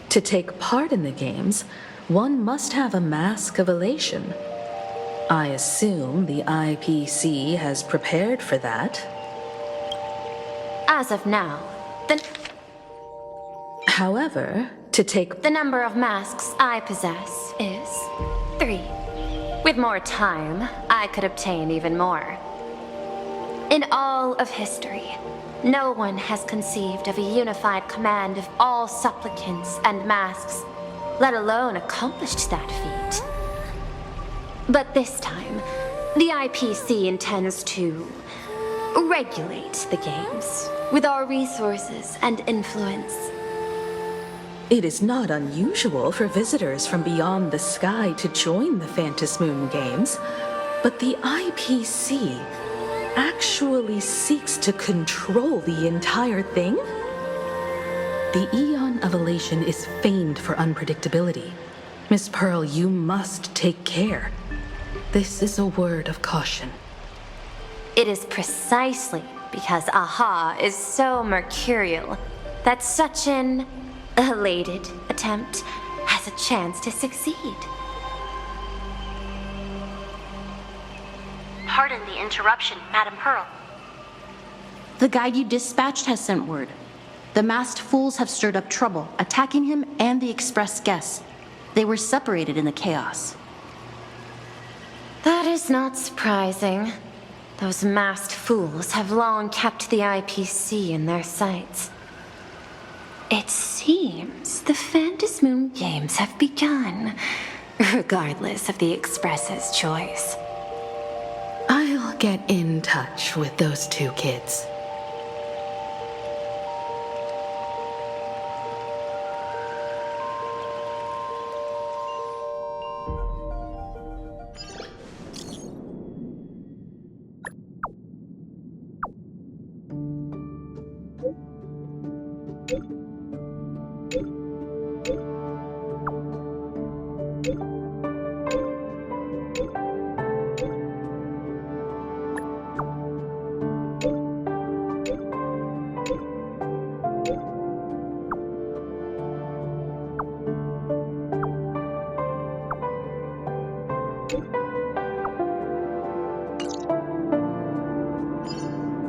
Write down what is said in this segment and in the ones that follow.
To take part in the games, one must have a mask of elation. I assume the IPC has prepared for that. As of now, However, to take the number of masks I possess is 3. With more time, I could obtain even more. In all of history, no one has conceived of a unified command of all supplicants and masks, let alone accomplished that feat. But this time, the IPC intends to regulate the games with our resources and influence. It is not unusual for visitors from beyond the sky to join the Phantom Moon Games, but the IPC actually seeks to control the entire thing? The Eon of Elation is famed for unpredictability. Miss Pearl, you must take care. This is a word of caution. It is precisely because AHA is so mercurial that such an elated attempt has a chance to succeed. Pardon the interruption, Madam Pearl. The guide you dispatched has sent word. The masked fools have stirred up trouble, attacking him and the express guests. They were separated in the chaos. That is not surprising. Those masked fools have long kept the IPC in their sights. It seems the Phantom Moon Games have begun, regardless of the Express's choice. I'll get in touch with those two kids.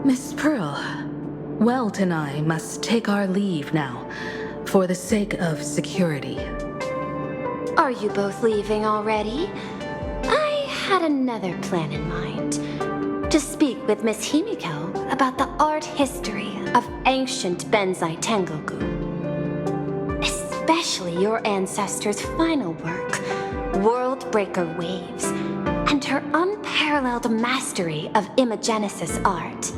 Miss Pearl, Welt and I must take our leave now, for the sake of security. Are you both leaving already? I had another plan in mind. To speak with Miss Himiko about the art history of ancient Benzai Tengoku. Especially your ancestors' final work, World Breaker Waves, and her unparalleled mastery of imagenesis art.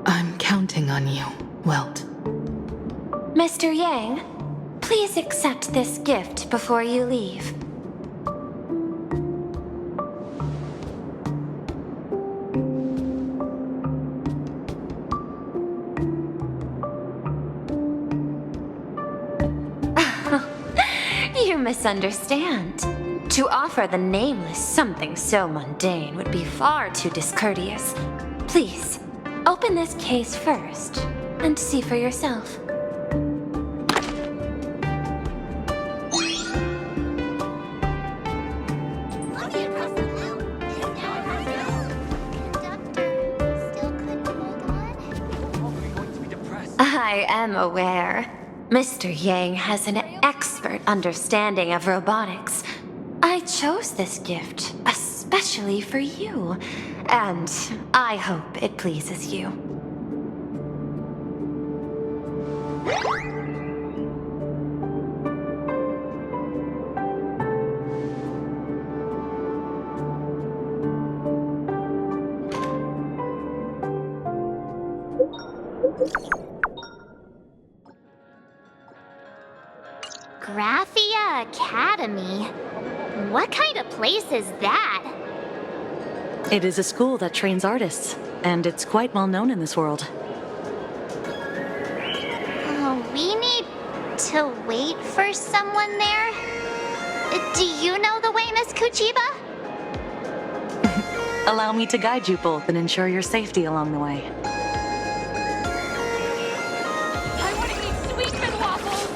I'm counting on you, Welt. Mr. Yang, please accept this gift before you leave. You misunderstand. To offer the Nameless something so mundane would be far too discourteous. Please, open this case first and see for yourself. I am aware. Mr. Yang has an expert understanding of robotics. I chose this gift especially for you, and I hope it pleases you. Graphia Academy? What kind of place is that? It is a school that trains artists, and it's quite well known in this world. We need to wait for someone there? Do you know the way, Miss Kuchiba? Allow me to guide you both and ensure your safety along the way. I want to eat sweet and waffles!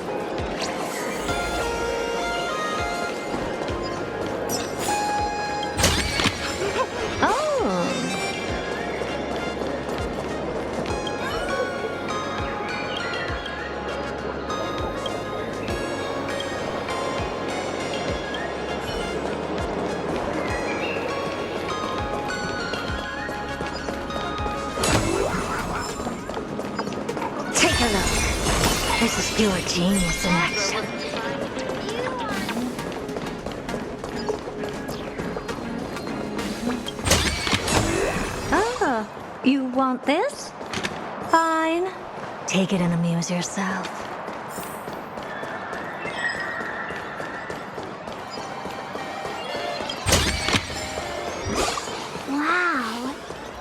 Take a look. This is pure genius in action. Oh, you want this? Fine. Take it and amuse yourself. Wow.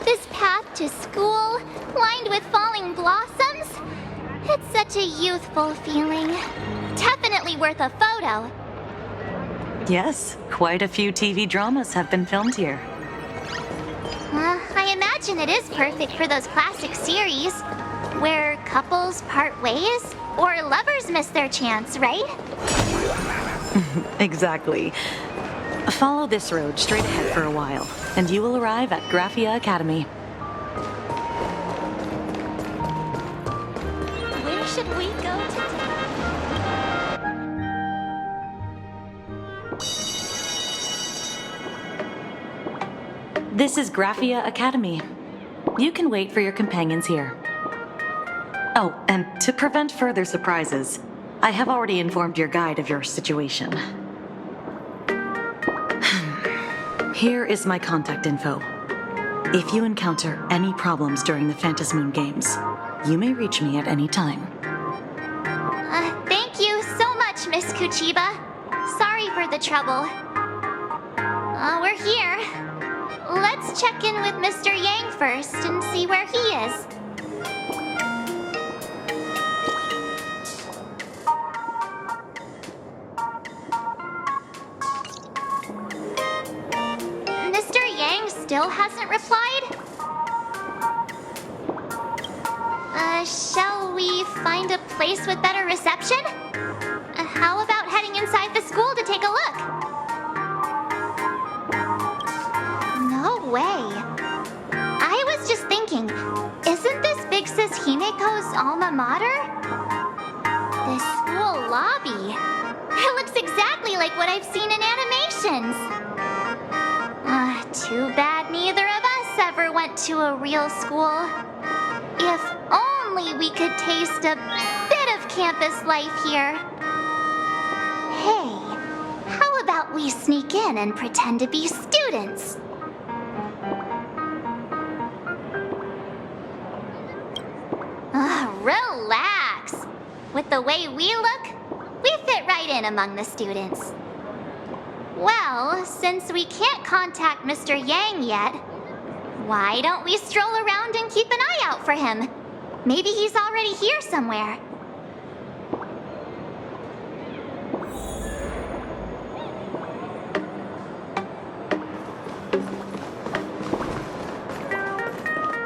This path to school, lined with falling blossoms. It's such a youthful feeling. Definitely worth a photo. Yes, quite a few TV dramas have been filmed here. I imagine it is perfect for those classic series where couples part ways or lovers miss their chance, right? Exactly. Follow this road straight ahead for a while, and you will arrive at Graphia Academy. Where should we go today? This is Graphia Academy. You can wait for your companions here. Oh, and to prevent further surprises, I have already informed your guide of your situation. Here is my contact info. If you encounter any problems during the Phantasmoon Games, you may reach me at any time. Thank you so much, Miss Kuchiba. Sorry for the trouble. We're here. Let's check in with Mr. Yang first and see where he is. Mr. Yang still hasn't replied? Shall we find a place with better reception? How about heading inside the school to take a look? No way. I was just thinking, isn't this Big Sis Himiko's alma mater? The school lobby. It looks exactly like what I've seen in animations. Too bad neither of us ever went to a real school. If only we could taste a bit of campus life here. Hey, how about we sneak in and pretend to be students? Relax. With the way we look, we fit right in among the students. Well, since we can't contact Mr. Yang yet, why don't we stroll around and keep an eye out for him? Maybe he's already here somewhere.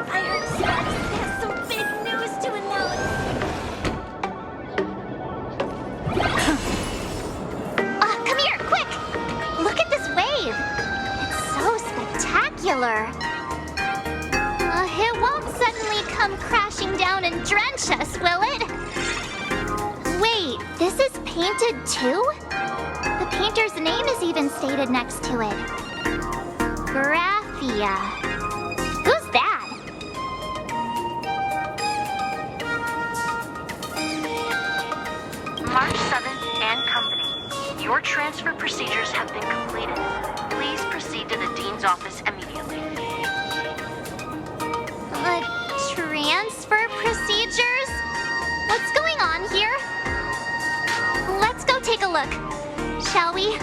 I heard Sparks has some big news to announce! Come here, quick! Look at this wave! It's so spectacular! It won't suddenly come crashing down and drench us, will it? Wait, this is painted too? The painter's name is even stated next to it. Graphia. Who's that? March 7th and Company. Your transfer procedures have been completed. Please proceed to the Dean's office immediately. Transfer procedures? What's going on here? Let's go take a look, shall we?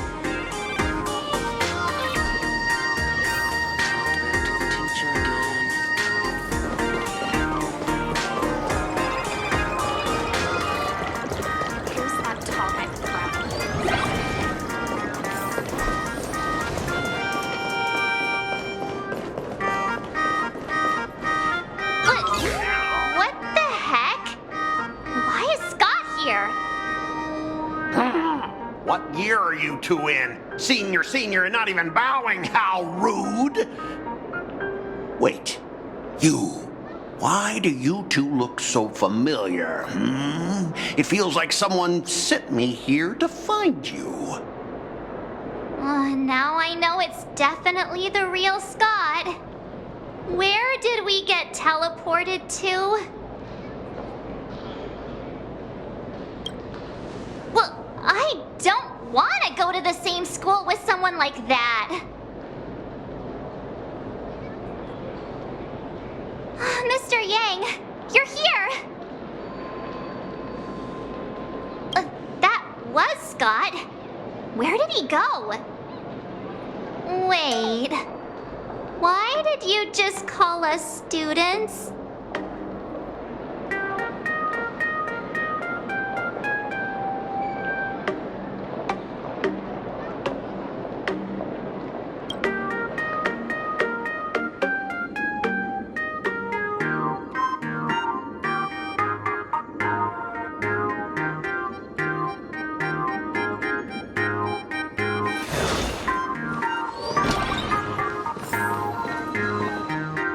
Who's that tall guy with the brown? you two in? Senior, senior, and not even bowing. How rude. Wait, you. Why do you two look so familiar? It feels like someone sent me here to find you. Now I know it's definitely the real Scott. Where did we get teleported to? Well, I don't want to go to the same school with someone like that. Mr. Yang, you're here. That was Scott. Where did he go? Wait. Why did you just call us students?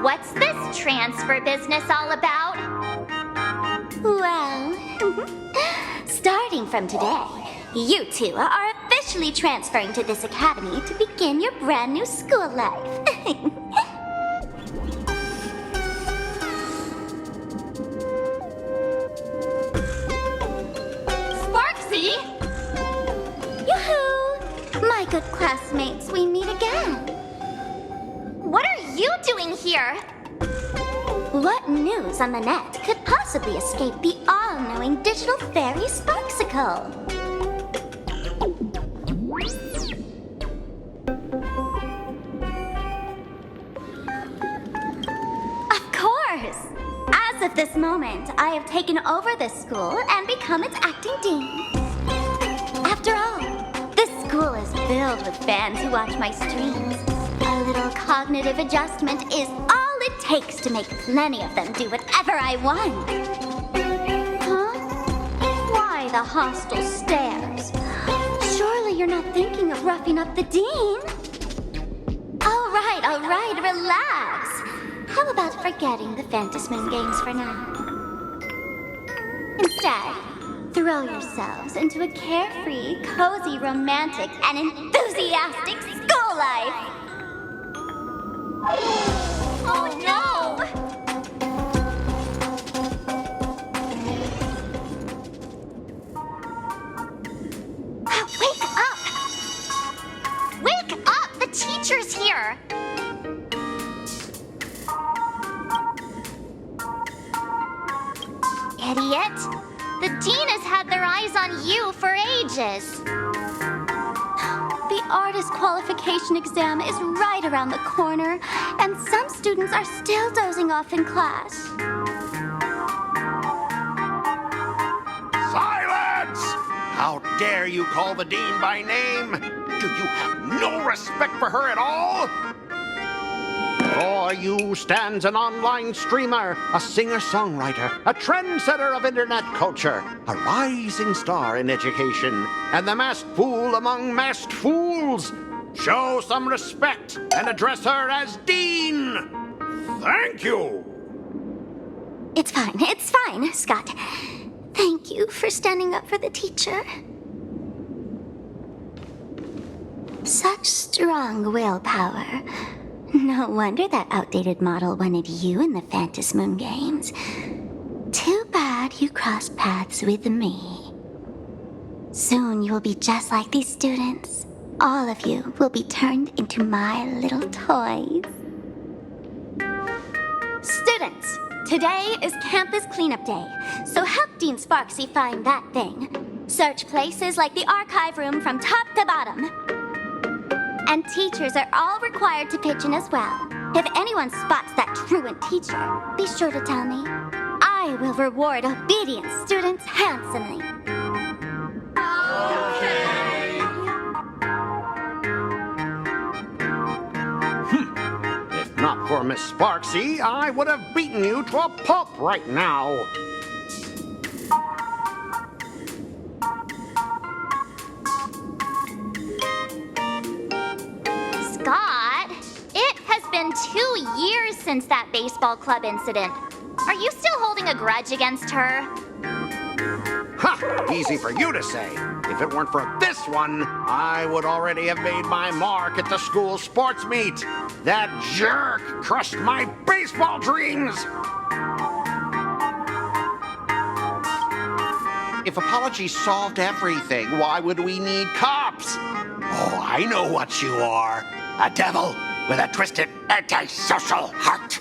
What's this transfer business all about? Well, starting from today, you two are officially transferring to this academy to begin your brand new school life. Sparksy! Yoo-hoo! My good classmates, we meet again. What are you doing here? What news on the net could possibly escape the all-knowing digital fairy Sparksicle? Of course! As of this moment, I have taken over this school and become its acting dean. After all, this school is filled with fans who watch my streams. A little cognitive adjustment is all it takes to make plenty of them do whatever I want. Huh? Why the hostile stares? Surely you're not thinking of roughing up the dean? All right, relax. How about forgetting the Phantasmoon games for now? Instead, throw yourselves into a carefree, cozy, romantic, and enthusiastic school life. Oh no! Wake up! Wake up! The teacher's here! Idiot! The dean has had their eyes on you for ages. The artist qualification exam is right around the corner, and some students are still dozing off in class. Silence! How dare you call the dean by name? Do you have no respect for her at all? Before you stands an online streamer, a singer-songwriter, a trendsetter of internet culture, a rising star in education, and the masked fool among masked fools. Show some respect and address her as Dean. Thank you. It's fine, Scott. Thank you for standing up for the teacher. Such strong willpower. No wonder that outdated model wanted you in the Phantasmoon games. Too bad you crossed paths with me. Soon you'll be just like these students. All of you will be turned into my little toys. Students, today is campus cleanup day, so help Dean Sparksy find that thing. Search places like the archive room from top to bottom. And teachers are all required to pitch in as well. If anyone spots that truant teacher, be sure to tell me. I will reward obedient students handsomely. If not for Miss Sparksy, I would have beaten you to a pulp right now. Scott, it has been 2 years since that baseball club incident. Are you still holding a grudge against her? Ha! Easy for you to say. If it weren't for this one, I would already have made my mark at the school sports meet. That jerk crushed my baseball dreams! If apologies solved everything, why would we need cops? Oh, I know what you are. A devil with a twisted, antisocial heart.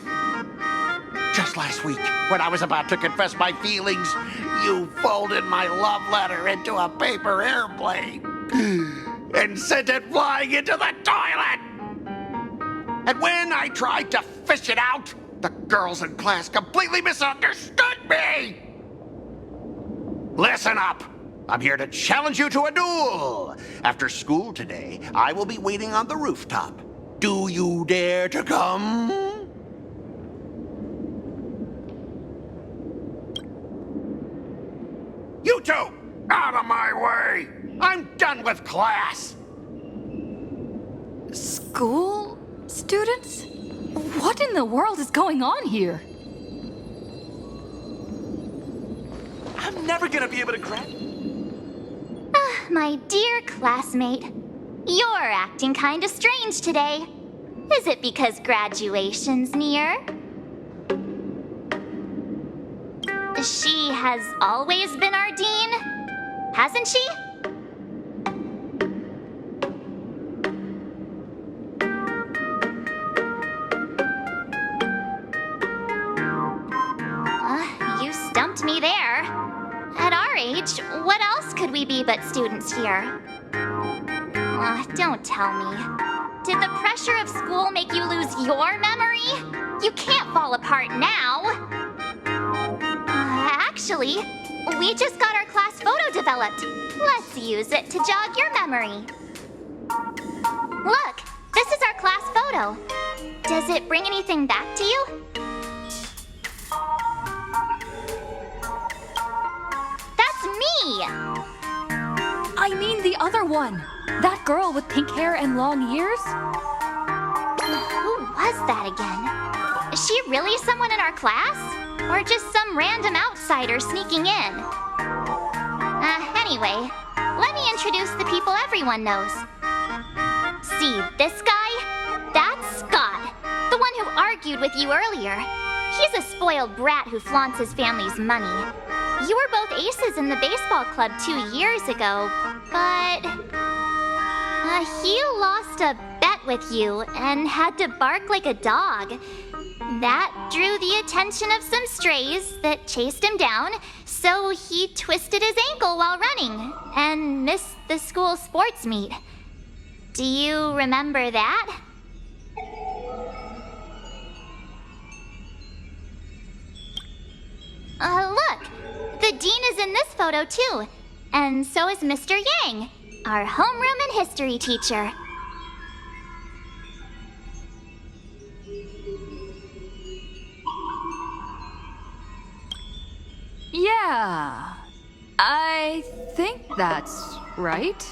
Just last week, when I was about to confess my feelings, you folded my love letter into a paper airplane and sent it flying into the toilet. And when I tried to fish it out, the girls in class completely misunderstood me. Listen up. I'm here to challenge you to a duel. After school today, I will be waiting on the rooftop. Do you dare to come? You two, out of my way! I'm done with class! School students? What in the world is going on here? I'm never gonna be able to grab. My dear classmate, you're acting kinda strange today. Is it because graduation's near? She has always been our dean, hasn't she? You stumped me there. At our age, what else could we be but students here? Don't tell me. Did the pressure of school make you lose your memory? You can't fall apart now. Actually, we just got our class photo developed. Let's use it to jog your memory. Look, this is our class photo. Does it bring anything back to you? That's me! I mean the other one. That girl with pink hair and long ears? Who was that again? Is she really someone in our class? Or just some random outsider sneaking in? Anyway, let me introduce the people everyone knows. See this guy? That's Scott, the one who argued with you earlier. He's a spoiled brat who flaunts his family's money. You were both aces in the baseball club 2 years ago, but he lost a bet with you and had to bark like a dog. That drew the attention of some strays that chased him down, so he twisted his ankle while running and missed the school sports meet. Do you remember that? Look, the dean is in this photo too, and so is Mr. Yang, our homeroom and history teacher. Yeah, I think that's right.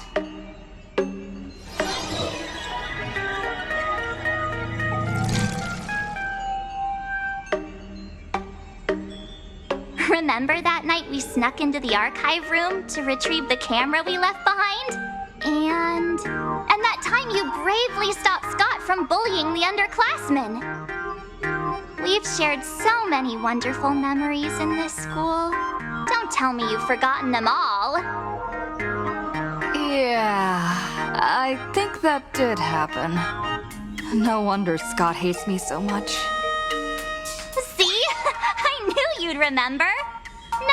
Remember that night we snuck into the archive room to retrieve the camera we left behind? And that time you bravely stopped Scott from bullying the underclassmen. We've shared so many wonderful memories in this school. Don't tell me you've forgotten them all. Yeah, I think that did happen. No wonder Scott hates me so much. See? I knew you'd remember.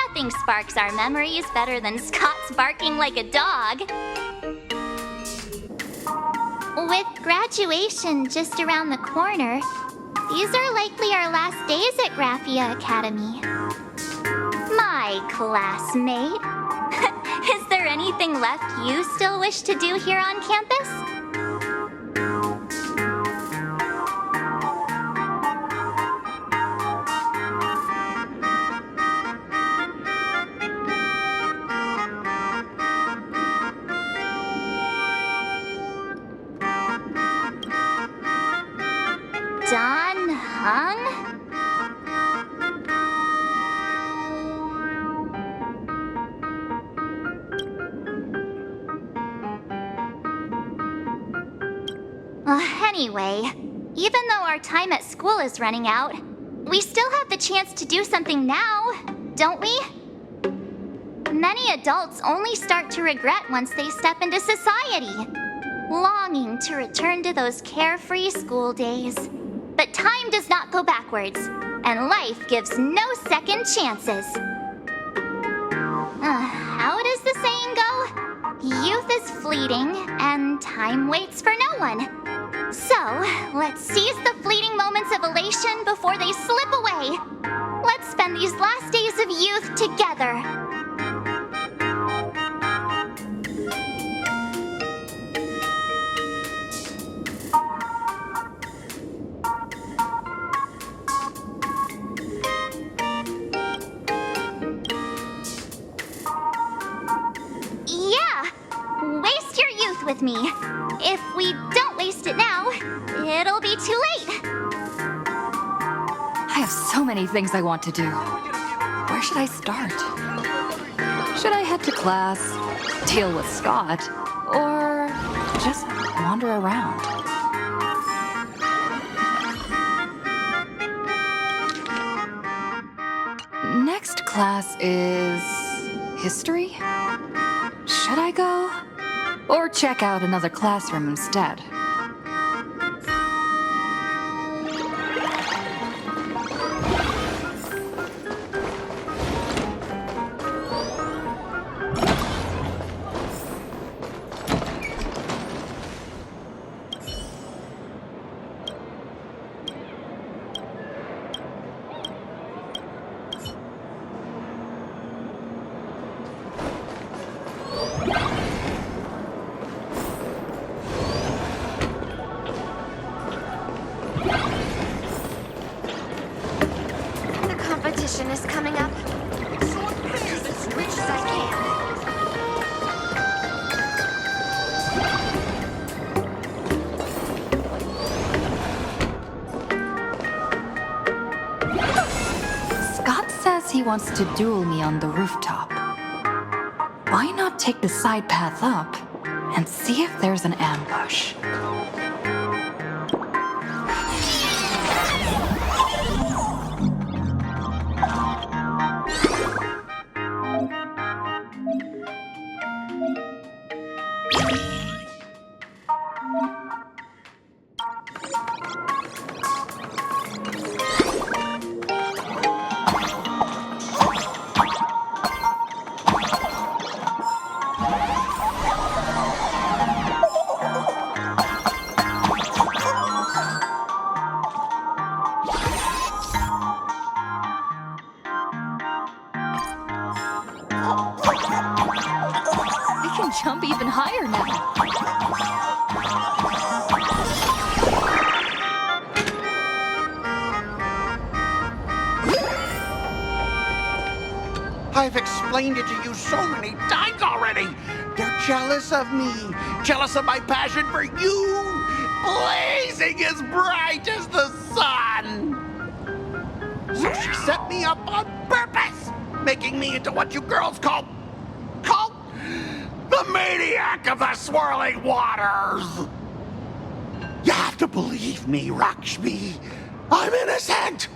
Nothing sparks our memories better than Scott's barking like a dog. With graduation just around the corner, these are likely our last days at Graphia Academy. My classmate. Is there anything left you still wish to do here on campus? tongue? Anyway, even though our time at school is running out, we still have the chance to do something now, don't we? Many adults only start to regret once they step into society, longing to return to those carefree school days. But time does not go backwards, and life gives no second chances. How does the saying go? Youth is fleeting, and time waits for no one. So, let's seize the fleeting moments of elation before they slip away. Let's spend these last days of youth together. Yeah, waste your youth with me. If we don't waste it now, it'll be too late. I have so many things I want to do. Where should I start? Should I head to class, deal with Scott, or just wander around? Next class is history? Should I go? Or check out another classroom instead? The competition is coming up. So I'm fast as quick as I can. Scott says he wants to duel me on the rooftop. Why not take the side path up and see if there's an ambush? I can jump even higher now. I've explained it to you so many times already. They're jealous of me, jealous of my passion for you, blazing as bright as the sun. So she set me up on purpose, making me into what you girls call the maniac of the swirling waters. You have to believe me, Rakshmi. I'm innocent.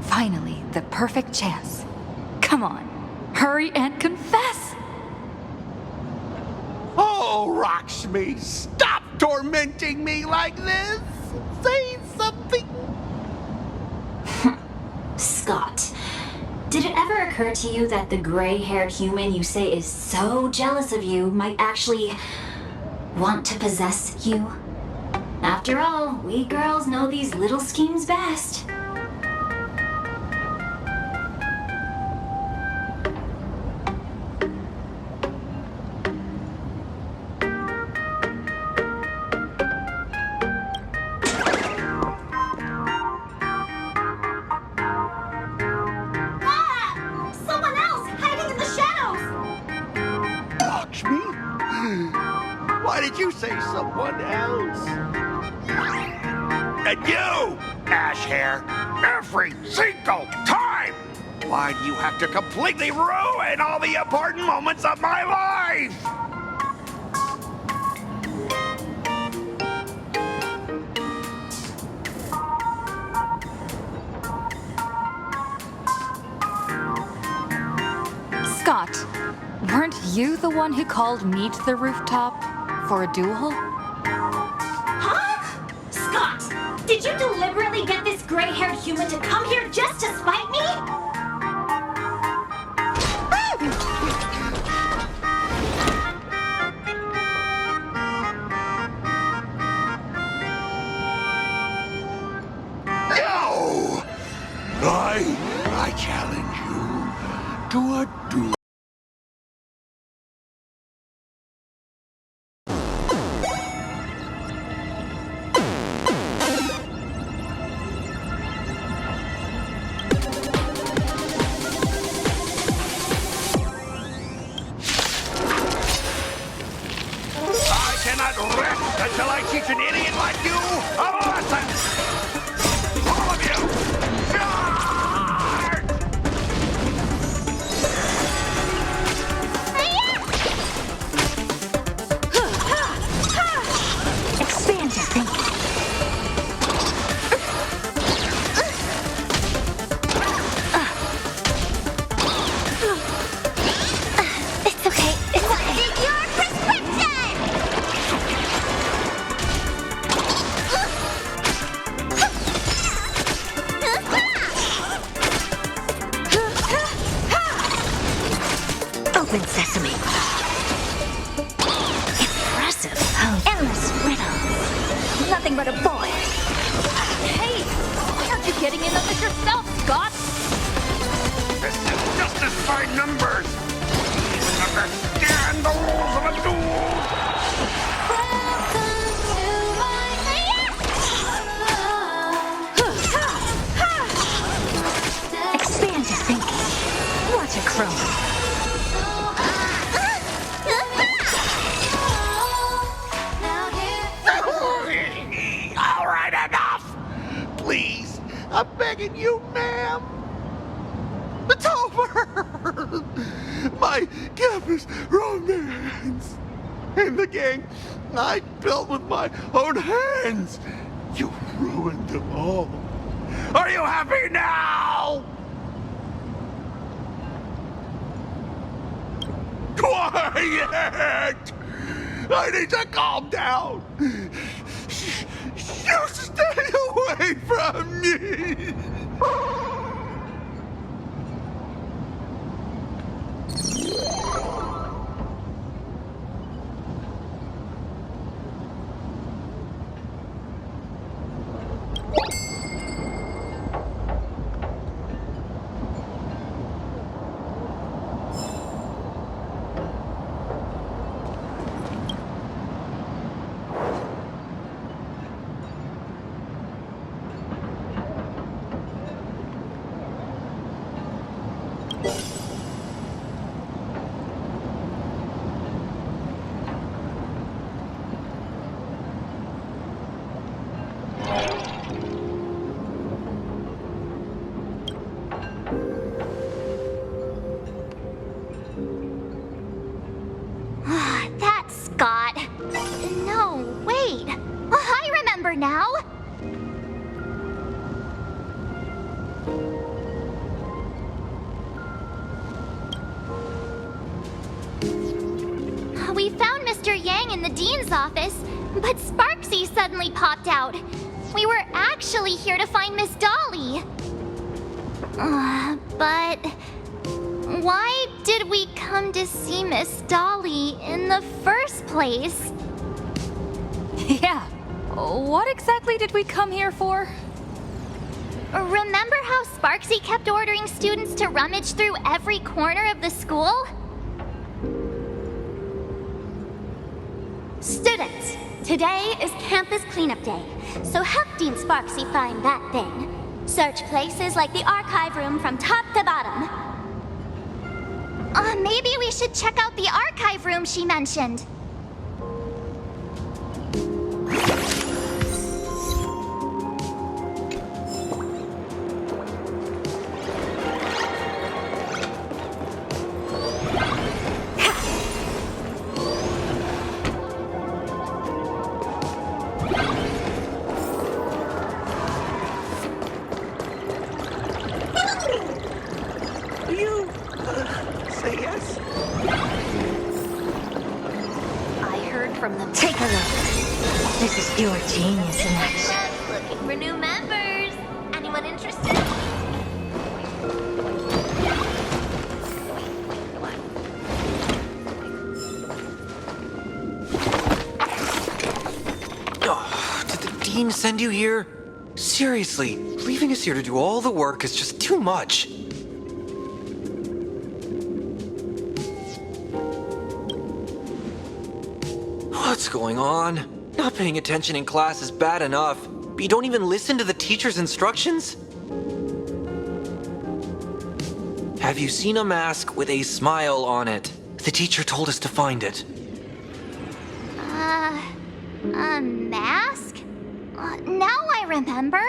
Finally, the perfect chance. Come on, hurry and confess! Oh, Rakshmi, stop tormenting me like this. Say something. Scott, did it ever occur to you that the gray-haired human you say is so jealous of you might actually want to possess you? After all, we girls know these little schemes best. Why did you say someone else? And you, Ash Hair, every single time! Why do you have to completely ruin all the important moments of my life? Scott, weren't you the one who called me to the rooftop for a duel? Huh? Scott, did you deliberately get this gray-haired human to come here just to spite me? No! I challenge you to a duel. I cannot rest until I teach an idiot like you a lesson! All of you! Charge! Expand your thinking. It's okay. It's okay. Your prescription! Open sesame. Impressive. Endless riddles. Nothing but a boy. Hey, why aren't you getting in on this yourself, Scott? This is justice by numbers! You understand the rules of a duel! Expand your thinking. Watch it chroma. All right, enough! Please, I'm begging you, ma'am. It's over! My campus romance! And the gang I built with my own hands! You ruined them all. Are you happy now? Quiet! I need to calm down. You stay away from me! That's Scott. No, wait. I remember now. We found Mr. Yang in the dean's office, but Sparksy suddenly popped out. We were actually here to find Miss Dolly. But why did we come to see Miss Dolly in the first place? Yeah. What exactly did we come here for? Remember how Sparksy kept ordering students to rummage through every corner of the school? Students, today is campus cleanup day, so help Dean Sparksy find that thing. Search places like the archive room from top to bottom. Maybe we should check out the archive room she mentioned. say yes? I heard from them. Take a look. This is your genius in action. Looking for new members. Anyone interested? Oh, did the dean send you here? Seriously, leaving us here to do all the work is just too much. What's going on? Not paying attention in class is bad enough, but you don't even listen to the teacher's instructions? Have you seen a mask with a smile on it? The teacher told us to find it. A mask? Now I remember.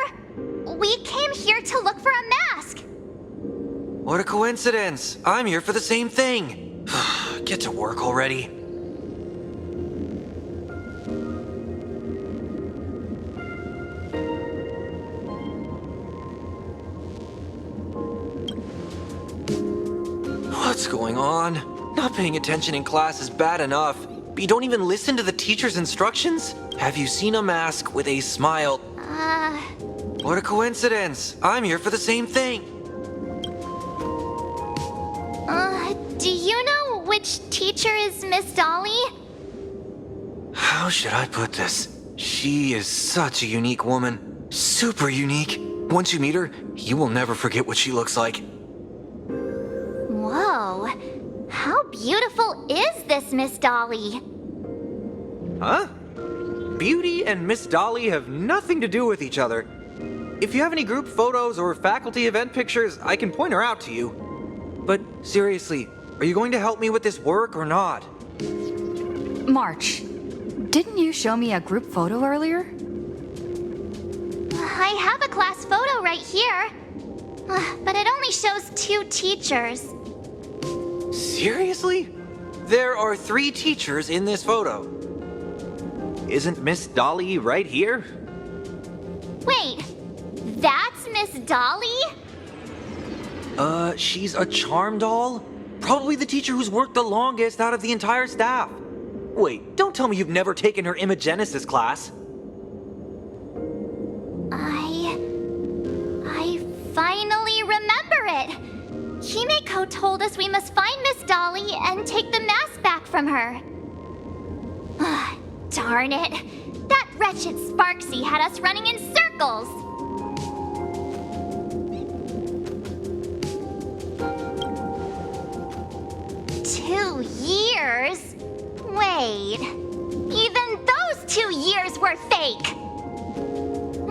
We came here to look for a mask. What a coincidence! I'm here for the same thing. Get to work already. What's going on? Not paying attention in class is bad enough, but you don't even listen to the teacher's instructions? Have you seen a mask with a smile? What a coincidence! I'm here for the same thing. Do you know which teacher is Miss Dolly? How should I put this? She is such a unique woman. Super unique. Once you meet her, you will never forget what she looks like. Whoa. How beautiful is this Miss Dolly? Huh? Beauty and Miss Dolly have nothing to do with each other. If you have any group photos or faculty event pictures, I can point her out to you. But seriously, are you going to help me with this work or not? March, didn't you show me a group photo earlier? I have a class photo right here. But it only shows 2 teachers. Seriously? There are 3 teachers in this photo. Isn't Miss Dolly right here? Wait, that's Miss Dolly? She's a charm doll? Probably the teacher who's worked the longest out of the entire staff. Wait, don't tell me you've never taken her Imagenesis class. I finally remember it. Himeko told us we must find Miss Dolly and take the mask back from her. Darn it. That wretched Sparksy had us running in circles. Two years? Wait. Even those 2 years were fake.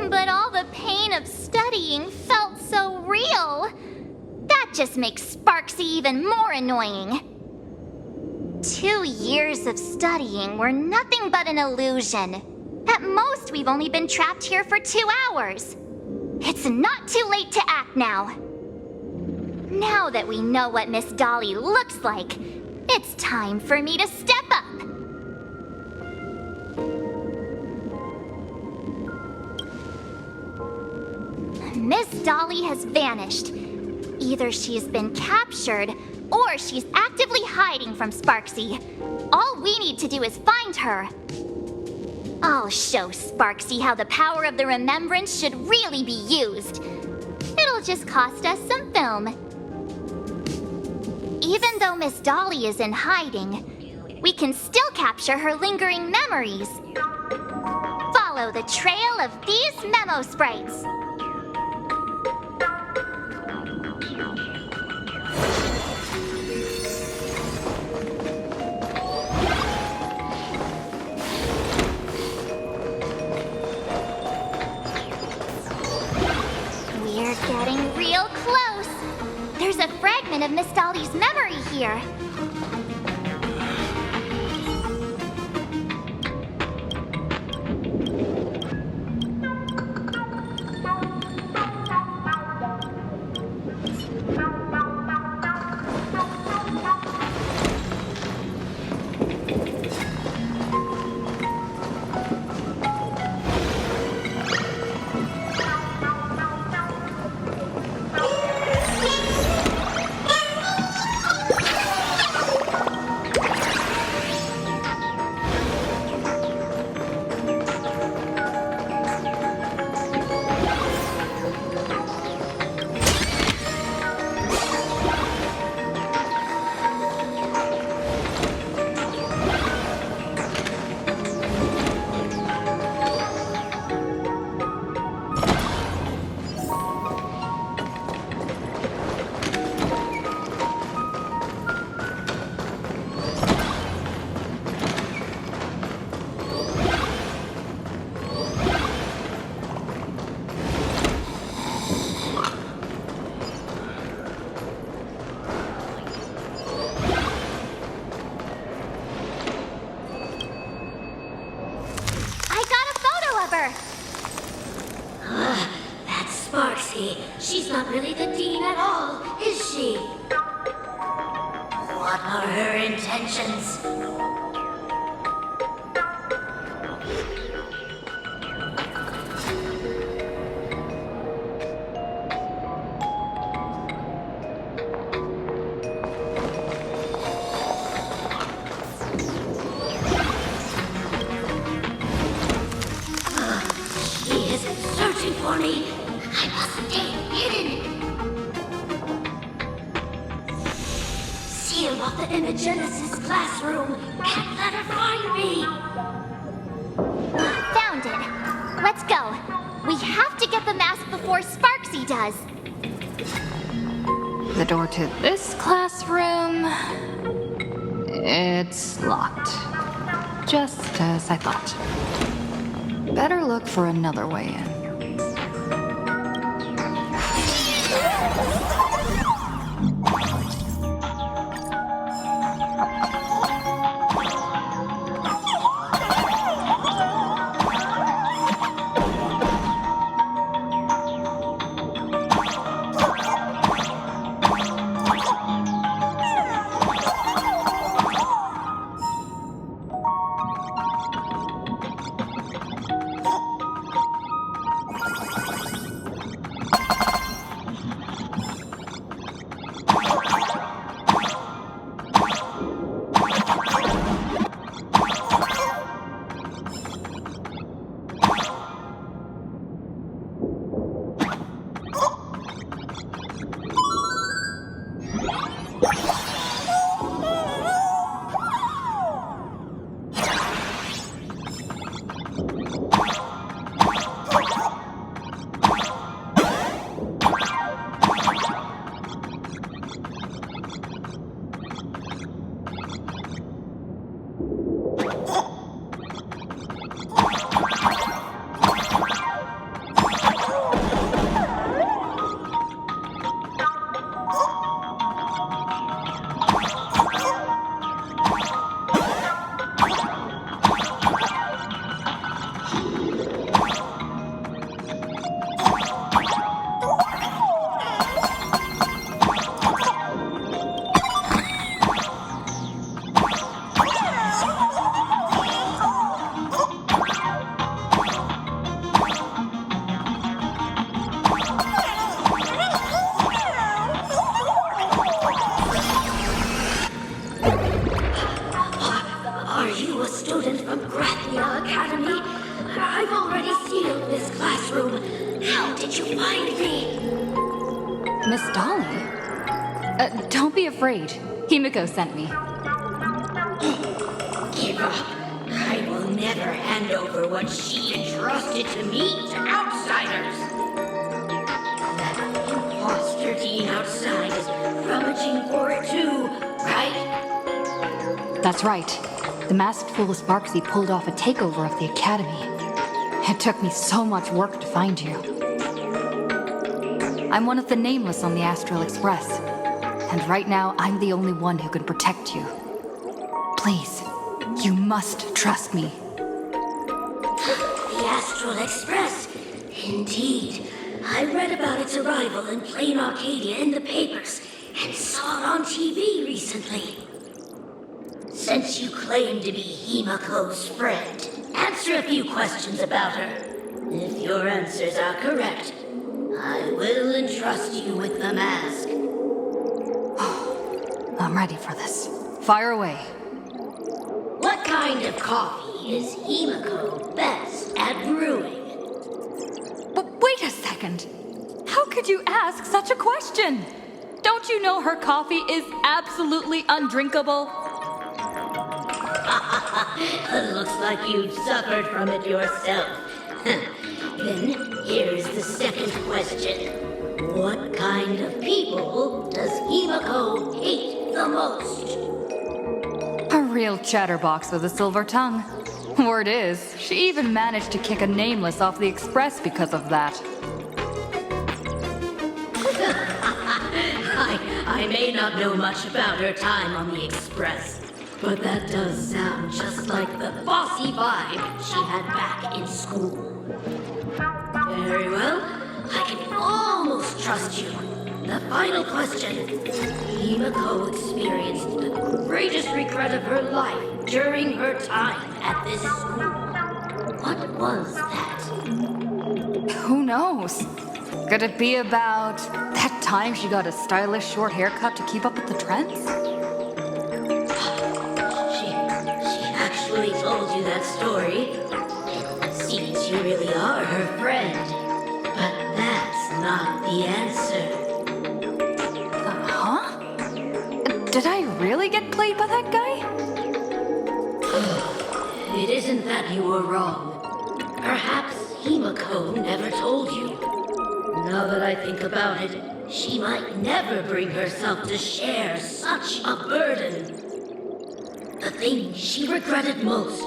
But all the pain of studying felt so real. That just makes Sparksy even more annoying. 2 years of studying were nothing but an illusion. At most, we've only been trapped here for 2 hours. It's not too late to act now. Now that we know what Miss Dolly looks like, it's time for me to step up. Miss Dolly has vanished. Either she's been captured, or she's actively hiding from Sparksy. All we need to do is find her. I'll show Sparksy how the power of the remembrance should really be used. It'll just cost us some film. Even though Miss Dolly is in hiding, we can still capture her lingering memories. Follow the trail of these memo sprites. We're getting real close. There's a fragment of Miss Dolly's memory here. What are her intentions? She is searching for me. I must stay hidden. Seal off the Imogenesis classroom. Can't let her find me. Found it. Let's go. We have to get the mask before Sparksy does. The door to this classroom. It's locked. Just as I thought. Better look for another way in. Are you a student from Graphia Academy? I've already sealed this classroom. How did you find me? Miss Dolly? Don't be afraid. Himiko sent me. Give up. I will never hand over what she entrusted to me to outsiders. That imposter dean outside is rummaging for it too, right? That's right. The masked fool Sparksy pulled off a takeover of the academy. It took me so much work to find you. I'm one of the nameless on the Astral Express. And right now, I'm the only one who can protect you. Please, you must trust me. The Astral Express? Indeed. I read about its arrival in Plain Arcadia in the papers and saw it on TV recently. Since you claim to be Himiko's friend, answer a few questions about her. If your answers are correct, I will entrust you with the mask. I'm ready for this. Fire away. What kind of coffee is Himiko best at brewing? But wait a second. How could you ask such a question? Don't you know her coffee is absolutely undrinkable? Looks like you've suffered from it yourself. Then here's the second question. What kind of people does Himiko hate the most? A real chatterbox with a silver tongue. Word is, she even managed to kick a nameless off the express because of that. I may not know much about her time on the express, but that does sound just like the bossy vibe she had back in school. Very well, I can almost trust you. The final question. Himiko experienced the regret of her life during her time at this school. What was that? Who knows? Could it be about that time she got a stylish short haircut to keep up with the trends? She actually told you that story. It seems you really are her friend. But that's not the answer. Huh? Did I really get played by that guy? It isn't that you were wrong. Perhaps Himiko never told you. Now that I think about it, she might never bring herself to share such a burden. The thing she regretted most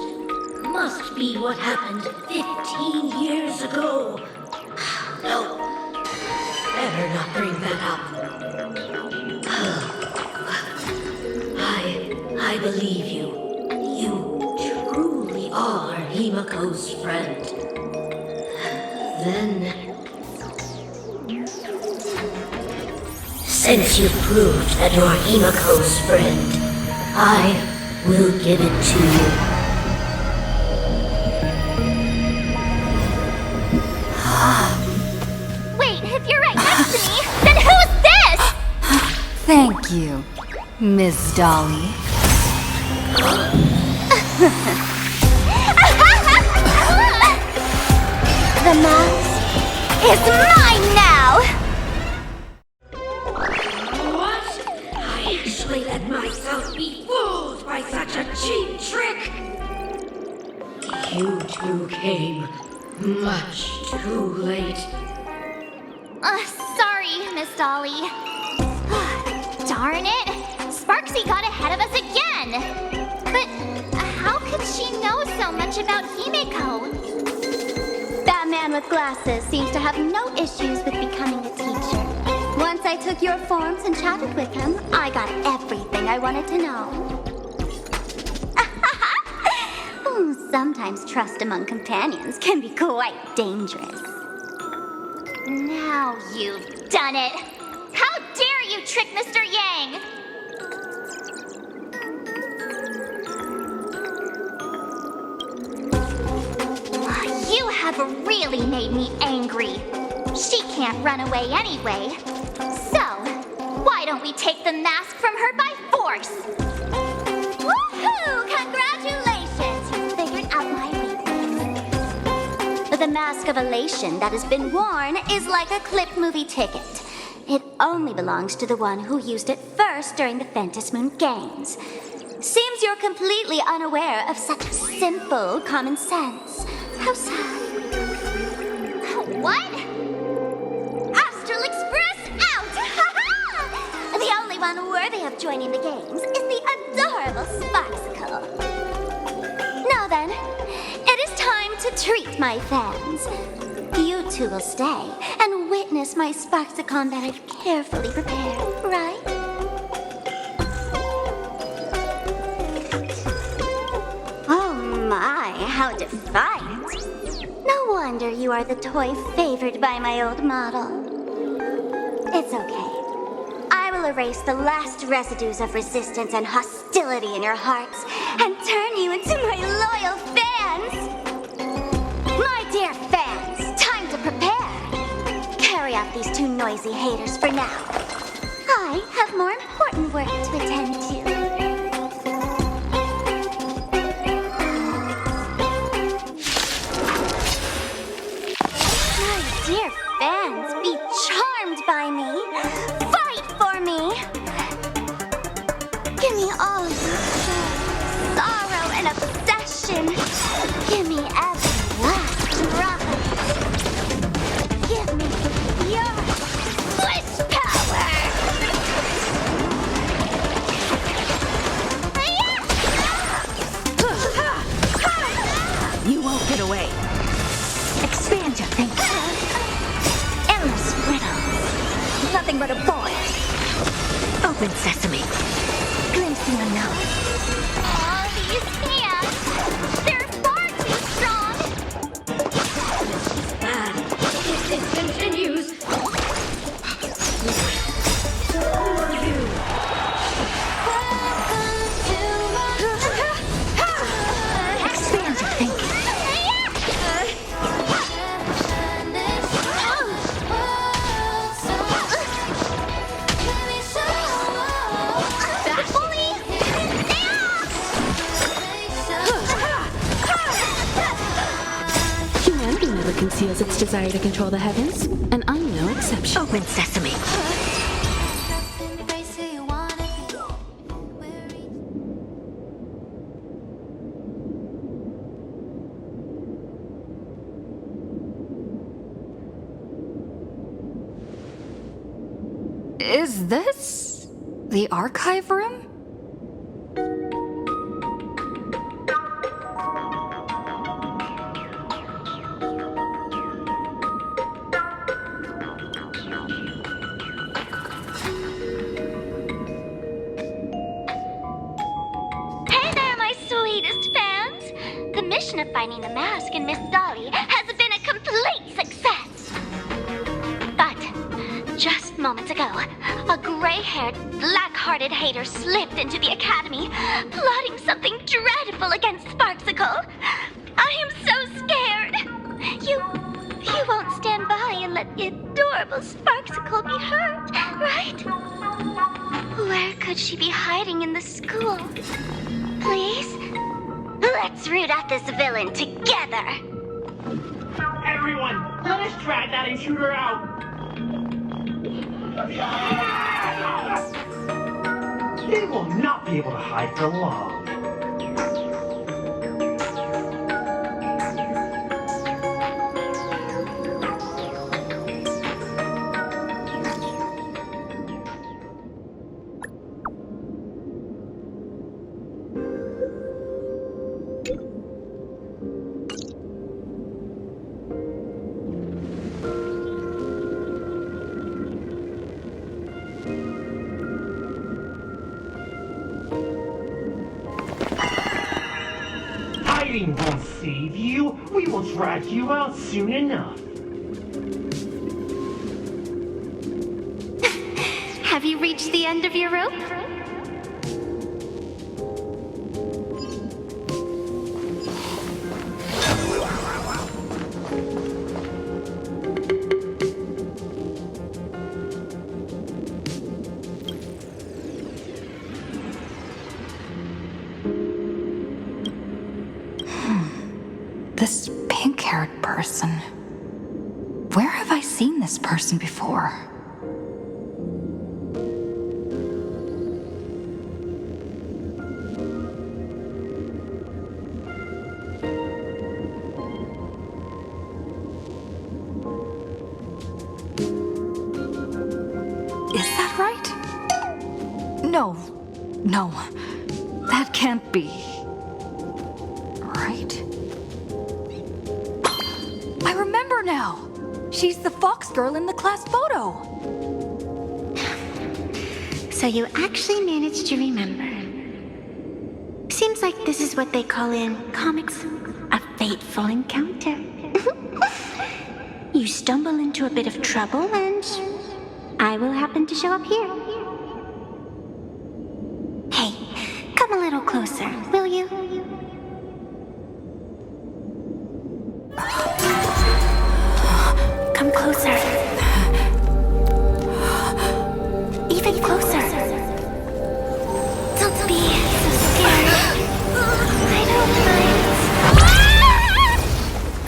must be what happened 15 years ago. No, better not bring that up. I believe you. You truly are Himiko's friend. Then, since you've proved that you're Himiko's friend, I will give it to you. Wait, if you're right next to me, then who's this? Thank you, Miss Dolly. The mask is mine now! What? I actually let myself be fooled by such a cheap trick! You two came much too late. Sorry, Miss Dolly. Darn it! Sparksy got ahead of us again! But how could she know so much about Himiko? That man with glasses seems to have no issues with becoming a teacher. Once I took your forms and chatted with him, I got everything I wanted to know. Ooh, sometimes trust among companions can be quite dangerous. Now you've done it! How dare you trick Mr. Yang! You have really made me angry. She can't run away anyway. So, why don't we take the mask from her by force? Woohoo! Congratulations! You figured out my weakness. The mask of elation that has been worn is like a clip movie ticket. It only belongs to the one who used it first during the Fantasy Moon Games. Seems you're completely unaware of such simple common sense. How sad. What? Astral Express out! The only one worthy of joining the games is the adorable Sparksicle. Now then, it is time to treat my fans. You two will stay and witness my Sparksicon that I've carefully prepared, right? Oh my, how defiant. No wonder you are the toy favored by my old model. It's okay. I will erase the last residues of resistance and hostility in your hearts and turn you into my loyal fans. My dear fans, time to prepare. Carry off these two noisy haters for now. I have more important work to attend to. Dear fans, be charmed by me. Fight for me. Give me all your joy, sorrow, and obsession. Give me every last drop. Give me your wish power. You won't get away. Expand your thinking. Endless riddles. Nothing but a boy. Open sesame. Glimpsing unknown. All these hands, they're far too strong. Bad. If this continues... Who are you? Welcome to my conceals its desire to control the heavens, and I'm no exception. Open sesame. Is this the archive room? Hey there, my sweetest fans! The mission of finding the mask in Miss Dolly has been a complete success. But just moments ago, a gray-haired, black-hearted hater slipped into the academy, plotting something dreadful against Sparksicle. I am so scared. You won't stand by and let the adorable Sparksicle be hurt, right? Where could she be hiding in the school? Please? Let's root out this villain together. Everyone, let us drag that intruder out. They will not be able to hide for long. Hiding won't save you. We will drag you out soon enough. Have you reached the end of your rope? This pink-haired person. Where have I seen this person before? Is that right? No, that can't be. Right? I remember now! She's the fox girl in the class photo! So you actually managed to remember. Seems like this is what they call in comics a fateful encounter. You stumble into a bit of trouble and I will happen to show up here. Hey, come a little closer, will you? Come closer. Even closer. Don't be so scared. I don't mind.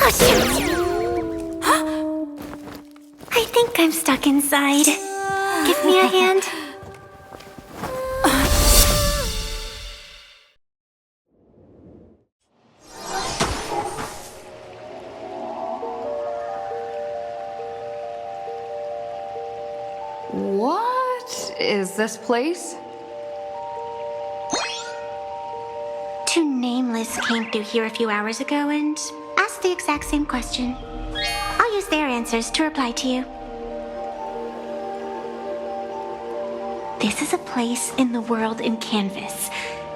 Oh, shoot. I think I'm stuck inside. Give me a hand. What is this place? Two nameless came through here a few hours ago and asked the exact same question. I'll use their answers to reply to you. This is a place in the world in Canvas,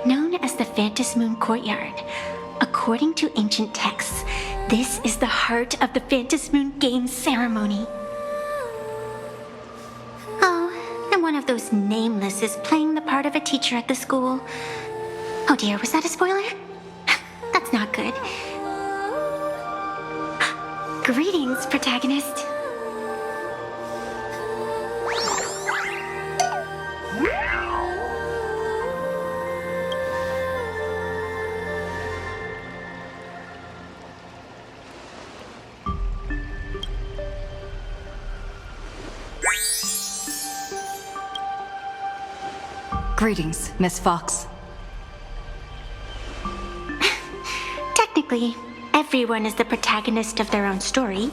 known as the Phantasmoon Courtyard. According to ancient texts, this is the heart of the Phantasmoon Games ceremony. Oh, and one of those nameless is playing the part of a teacher at the school. Oh dear, was that a spoiler? That's not good. Greetings, protagonist. Greetings, Miss Fox. Technically, everyone is the protagonist of their own story.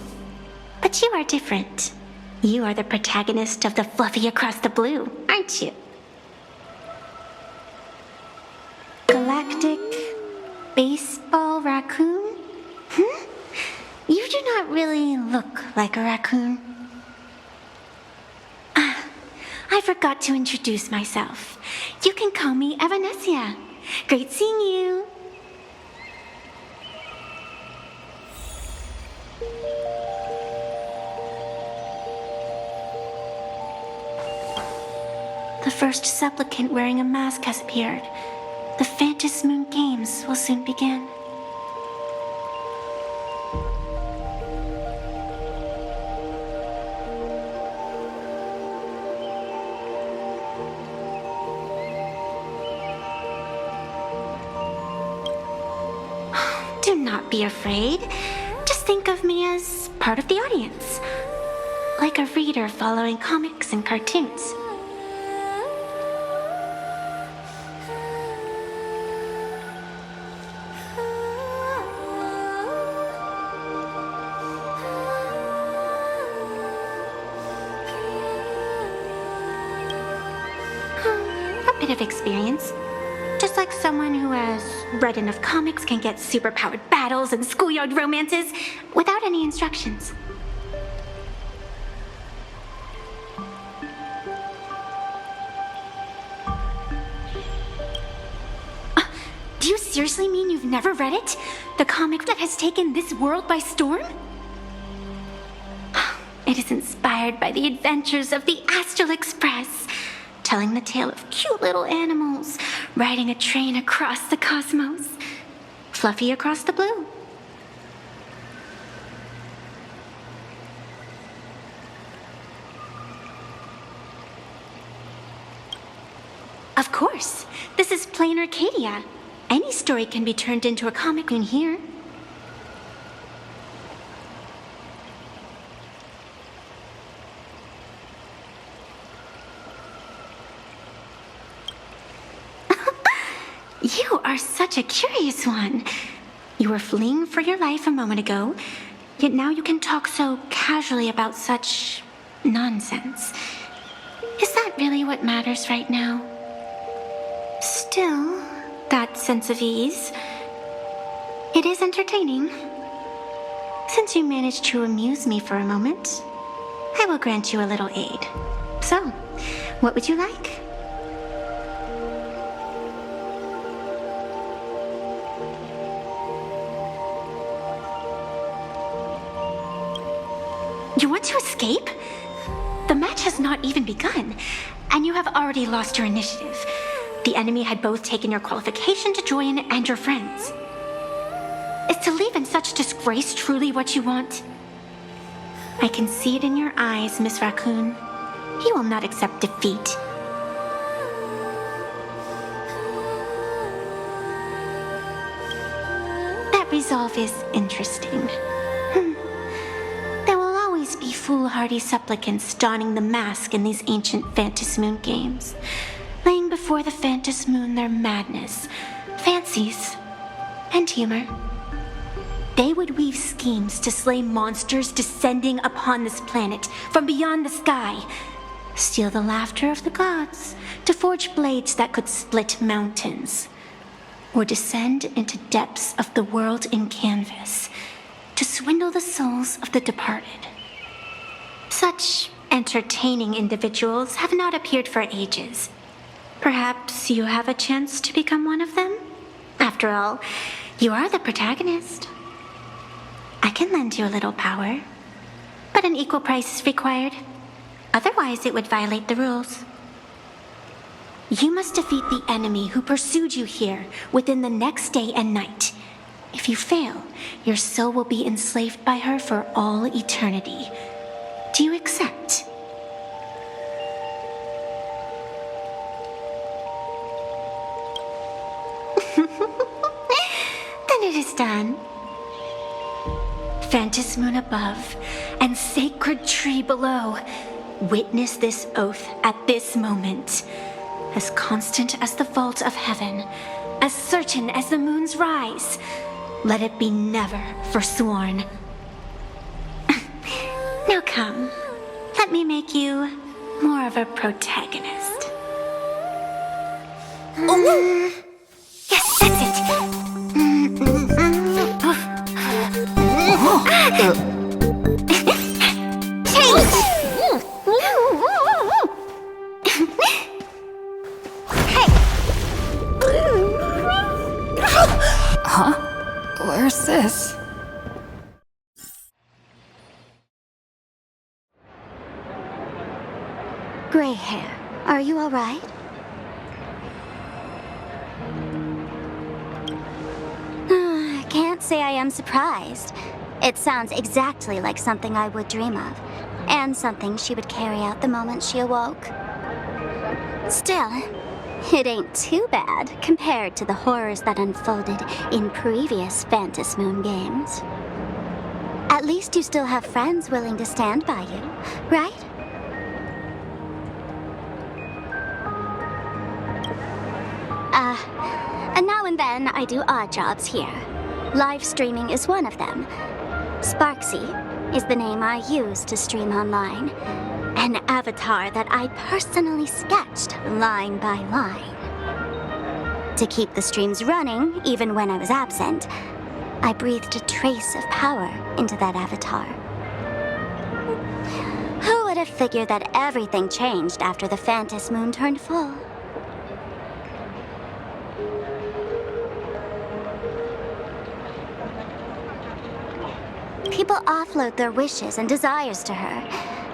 But you are different. You are the protagonist of the Fluffy Across the Blue, aren't you? Galactic baseball raccoon? You do not really look like a raccoon. I forgot to introduce myself. You can call me Evanessia. Great seeing you. The first supplicant wearing a mask has appeared. The Phantasmoon Games will soon begin. Do not be afraid. Just think of me as part of the audience. Like a reader following comics and cartoons. A bit of experience. Just like someone who has read enough comics can get superpowered battles and schoolyard romances without any instructions. Do you seriously mean you've never read it? The comic that has taken this world by storm? It is inspired by the adventures of the Astral Express, telling the tale of cute little animals riding a train across the cosmos. Fluffy Across the Blue. Of course. This is Planarcadia. Any story can be turned into a comic in here. You are such a curious one. You were fleeing for your life a moment ago, yet now you can talk so casually about such nonsense. Is that really what matters right now? Still, that sense of ease, it is entertaining. Since you managed to amuse me for a moment, I will grant you a little aid. So, what would you like? You want to escape? The match has not even begun, and you have already lost your initiative. The enemy had both taken your qualification to join and your friends. Is to leave in such disgrace truly what you want? I can see it in your eyes, Miss Raccoon. He will not accept defeat. That resolve is interesting. There will always be foolhardy supplicants donning the mask in these ancient Phantasmoon games, laying before the Phantasmoon their madness, fancies, and humor. They would weave schemes to slay monsters descending upon this planet from beyond the sky, steal the laughter of the gods to forge blades that could split mountains, or descend into depths of the world in canvas to swindle the souls of the departed. Such entertaining individuals have not appeared for ages. Perhaps you have a chance to become one of them? After all, you are the protagonist. I can lend you a little power, but an equal price is required. Otherwise, it would violate the rules. You must defeat the enemy who pursued you here within the next day and night. If you fail, your soul will be enslaved by her for all eternity. Do you accept? Then it is done. Phantasmoon above and sacred tree below, witness this oath at this moment. as constant as the vault of heaven, as certain as the moon's rise. Let it be never forsworn. Now come, let me make you more of a protagonist. Yes, that's it. Huh? Where's this? Gray hair, are you all right? Can't say I am surprised. It sounds exactly like something I would dream of, and something she would carry out the moment she awoke. Still, it ain't too bad compared to the horrors that unfolded in previous Phantom Moon games. At least you still have friends willing to stand by you, right? And now and then I do odd jobs here. Live streaming is one of them. Sparksy is the name I use to stream online. An avatar that I personally sketched line by line. To keep the streams running, even when I was absent, I breathed a trace of power into that avatar. Who would have figured that everything changed after the Phantom Moon turned full? People offload their wishes and desires to her,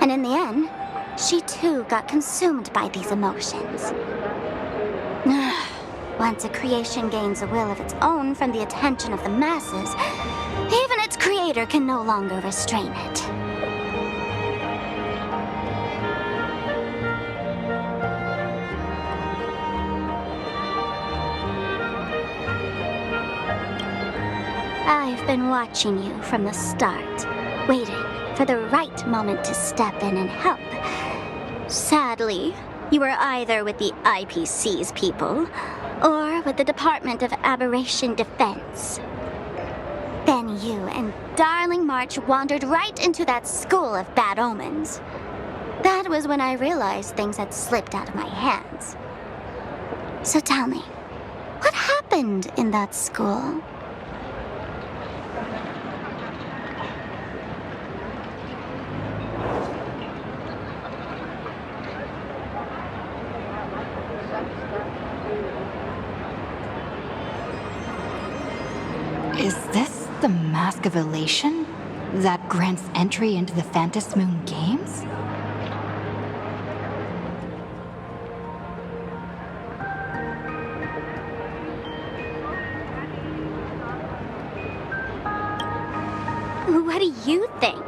and in the end, she too got consumed by these emotions. Once a creation gains a will of its own from the attention of the masses, even its creator can no longer restrain it. I've been watching you from the start, waiting for the right moment to step in and help. Sadly, you were either with the IPC's people, or with the Department of Aberration Defense. Then you and Darling March wandered right into that school of bad omens. That was when I realized things had slipped out of my hands. So tell me, what happened in that school? Is this the Mask of Elation that grants entry into the Phantom Moon games? What do you think?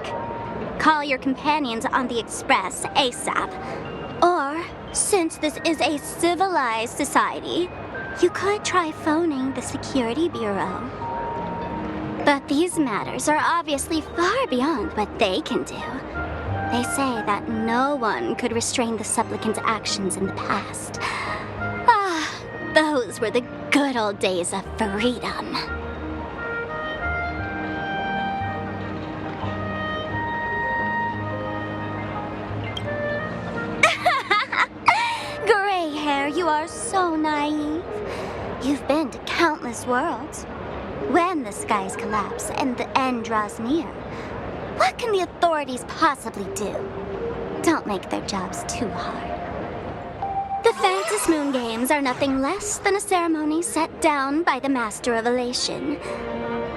Call your companions on the Express ASAP. Or, since this is a civilized society, you could try phoning the Security Bureau. But these matters are obviously far beyond what they can do. They say that no one could restrain the supplicant's actions in the past. Ah, those were the good old days of freedom. Gray hair, you are so naive. You've been to countless worlds. When the skies collapse and the end draws near, what can the authorities possibly do? Don't make their jobs too hard. The Phantom Moon Games are nothing less than a ceremony set down by the Master of Elation.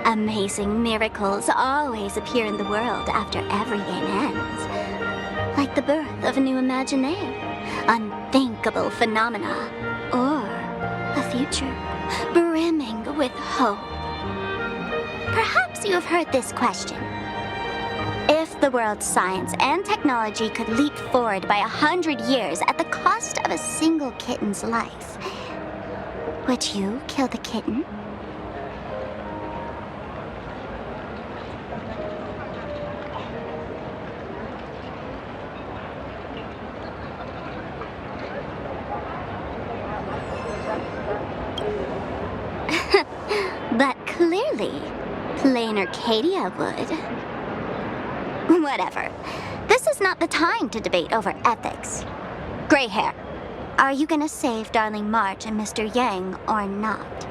Amazing miracles always appear in the world after every game ends. Like the birth of a new imagination, unthinkable phenomena, or a future brimming with hope. Perhaps you have heard this question. If the world's science and technology could leap forward by 100 years at the cost of a single kitten's life, would you kill the kitten? But clearly, Planarcadia would. Whatever. This is not the time to debate over ethics. Gray hair, are you gonna save Darling March and Mr. Yang or not?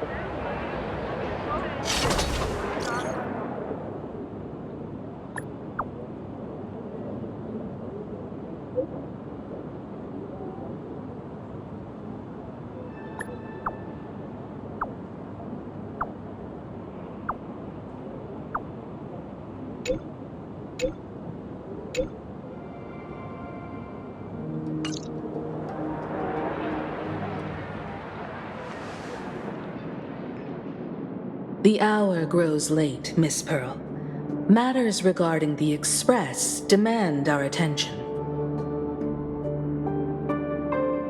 The hour grows late, Miss Pearl. Matters regarding the Express demand our attention.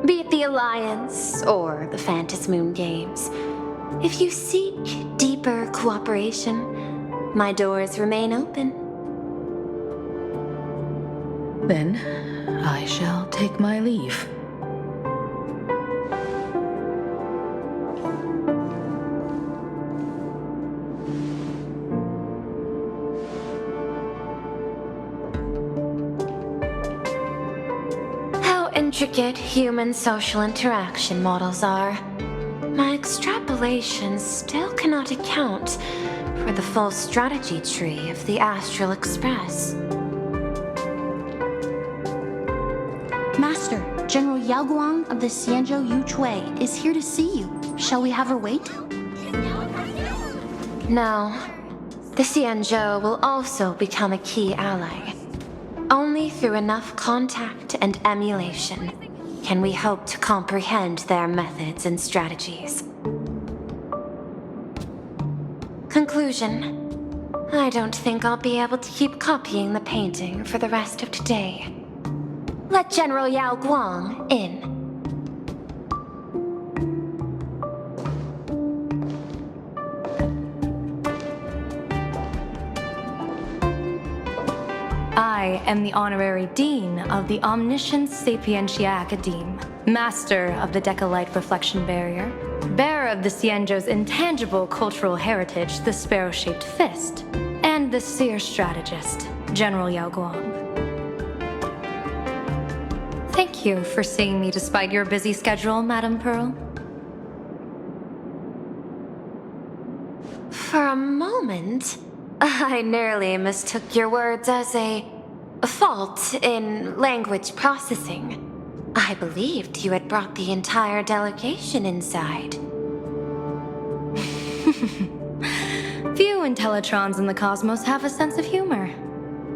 Be it the Alliance or the Phantasmoon Games, if you seek deeper cooperation, my doors remain open. Then, I shall take my leave. Intricate human social interaction models are. My extrapolations still cannot account for the full strategy tree of the Astral Express. Master, General Yao Guang of the Xianzhou Yu Chui is here to see you. Shall we have her wait? No. The Xianzhou will also become a key ally. Only through enough contact and emulation can we hope to comprehend their methods and strategies. Conclusion. I don't think I'll be able to keep copying the painting for the rest of today. Let General Yao Guang in. I am the Honorary Dean of the Omniscience Sapientia Academe, Master of the Decalite Reflection Barrier, bearer of the Xianzhou's intangible cultural heritage, the Sparrow-Shaped Fist, and the Seer Strategist, General Yao Guang. Thank you for seeing me despite your busy schedule, Madame Pearl. For a moment, I nearly mistook your words as a fault in language processing. I believed you had brought the entire delegation inside. Few Intellitrons in the cosmos have a sense of humor.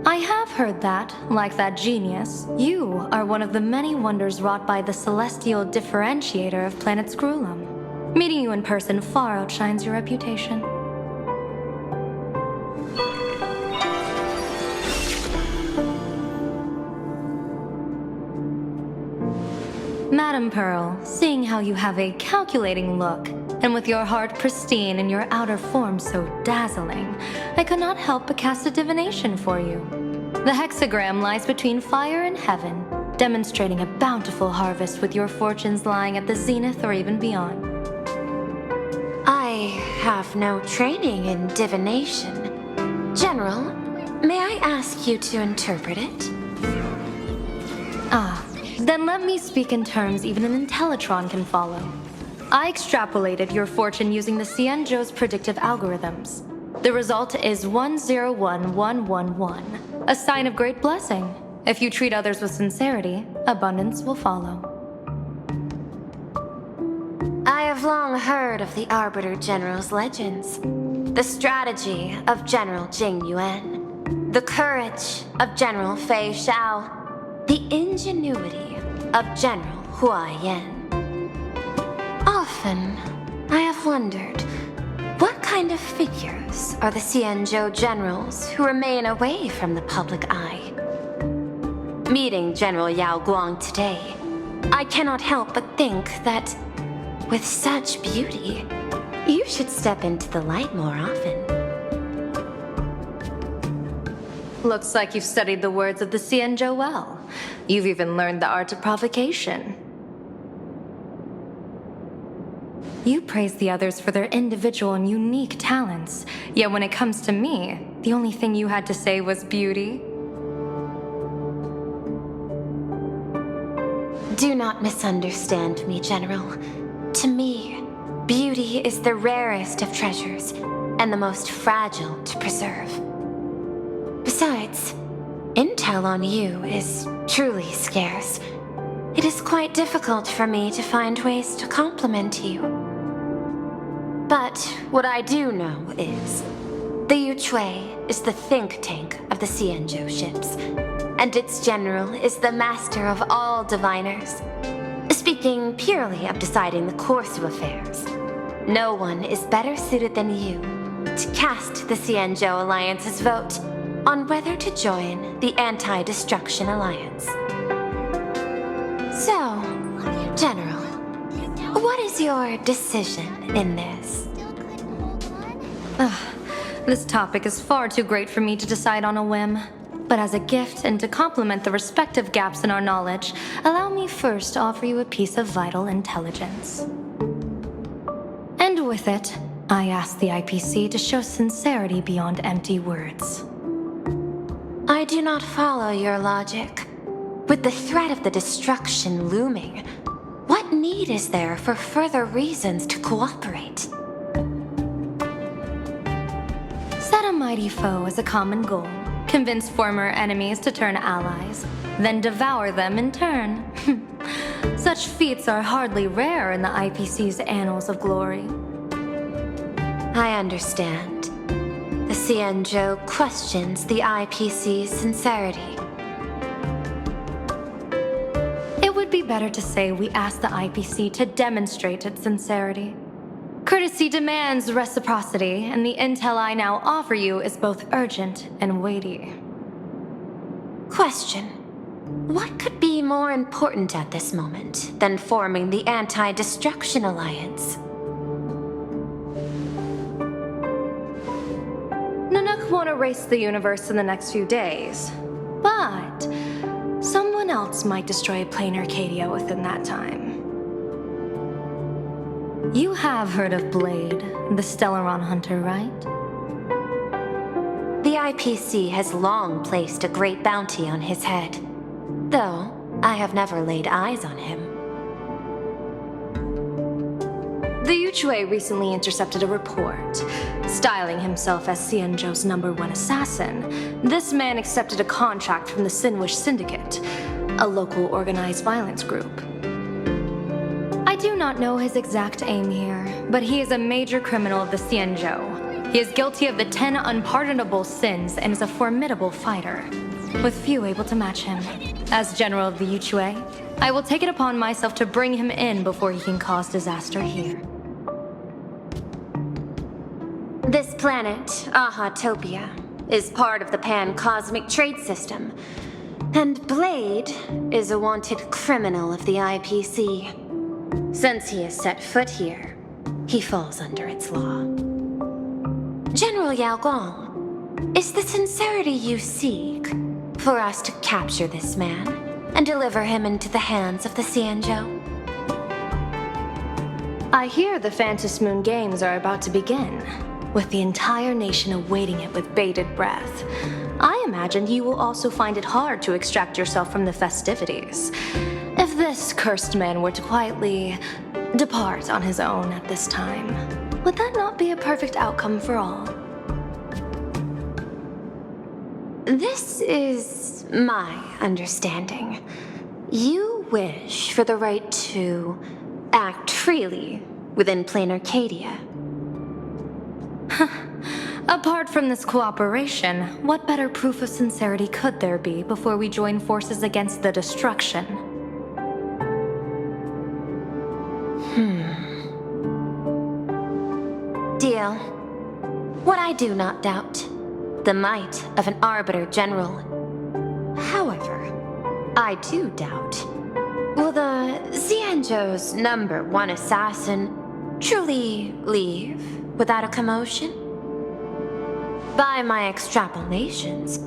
I have heard that, like that genius, you are one of the many wonders wrought by the celestial differentiator of planet Screwlum. Meeting you in person far outshines your reputation. Madame Pearl, seeing how you have a calculating look, and with your heart pristine and your outer form so dazzling, I could not help but cast a divination for you. The hexagram lies between fire and heaven, demonstrating a bountiful harvest with your fortunes lying at the zenith or even beyond. I have no training in divination. General, may I ask you to interpret it? Then let me speak in terms even an Intellitron can follow. I extrapolated your fortune using the Xianzhou's predictive algorithms. The result is 101111, a sign of great blessing. If you treat others with sincerity, abundance will follow. I have long heard of the Arbiter General's legends. The strategy of General Jing Yuan. The courage of General Fei Xiao. The ingenuity of General Hua Yan. Often, I have wondered, what kind of figures are the Xianzhou generals who remain away from the public eye? Meeting General Yao Guang today, I cannot help but think that, with such beauty, you should step into the light more often. Looks like you've studied the words of the Xianzhou well. You've even learned the art of provocation. You praise the others for their individual and unique talents, yet when it comes to me, the only thing you had to say was beauty. Do not misunderstand me, General. To me, beauty is the rarest of treasures and the most fragile to preserve. Besides, intel on you is truly scarce. It is quite difficult for me to find ways to compliment you. But what I do know is, the Yuchui is the think tank of the Xianzhou ships, and its general is the master of all diviners. Speaking purely of deciding the course of affairs, no one is better suited than you to cast the Xianzhou Alliance's vote on whether to join the Anti-Destruction Alliance. So, General, what is your decision in this? This topic is far too great for me to decide on a whim. But as a gift and to complement the respective gaps in our knowledge, allow me first to offer you a piece of vital intelligence. And with it, I ask the IPC to show sincerity beyond empty words. I do not follow your logic. With the threat of the destruction looming, what need is there for further reasons to cooperate? Set a mighty foe as a common goal. Convince former enemies to turn allies, then devour them in turn. Such feats are hardly rare in the IPC's annals of glory. I understand. The Xianzhou questions the IPC's sincerity. It would be better to say we ask the IPC to demonstrate its sincerity. Courtesy demands reciprocity, and the intel I now offer you is both urgent and weighty. Question. What could be more important at this moment than forming the Anti-Destruction Alliance? Nanook won't erase the universe in the next few days, but someone else might destroy Planarcadia within that time. You have heard of Blade, the Stellaron hunter, right? The IPC has long placed a great bounty on his head, though I have never laid eyes on him. The Yuchui recently intercepted a report. Styling himself as Xianzhou's #1 assassin, this man accepted a contract from the Sinwish Syndicate, a local organized violence group. I do not know his exact aim here, but he is a major criminal of the Xianzhou. He is guilty of the 10 unpardonable sins and is a formidable fighter, with few able to match him. As general of the Yuchui, I will take it upon myself to bring him in before he can cause disaster here. This planet, Ahatopia, is part of the pan-cosmic trade system, and Blade is a wanted criminal of the IPC. Since he has set foot here, he falls under its law. General Yao Guang, is the sincerity you seek for us to capture this man and deliver him into the hands of the Xianzhou? I hear the Phantom Moon Games are about to begin, with the entire nation awaiting it with bated breath. I imagine you will also find it hard to extract yourself from the festivities. If this cursed man were to quietly depart on his own at this time, would that not be a perfect outcome for all? This is my understanding. You wish for the right to act freely within Planarcadia. Apart from this cooperation, what better proof of sincerity could there be before we join forces against the destruction? Deal. What I do not doubt, the might of an Arbiter General. However, I do doubt, will the Xianzhou's #1 assassin truly leave without a commotion? By my extrapolations,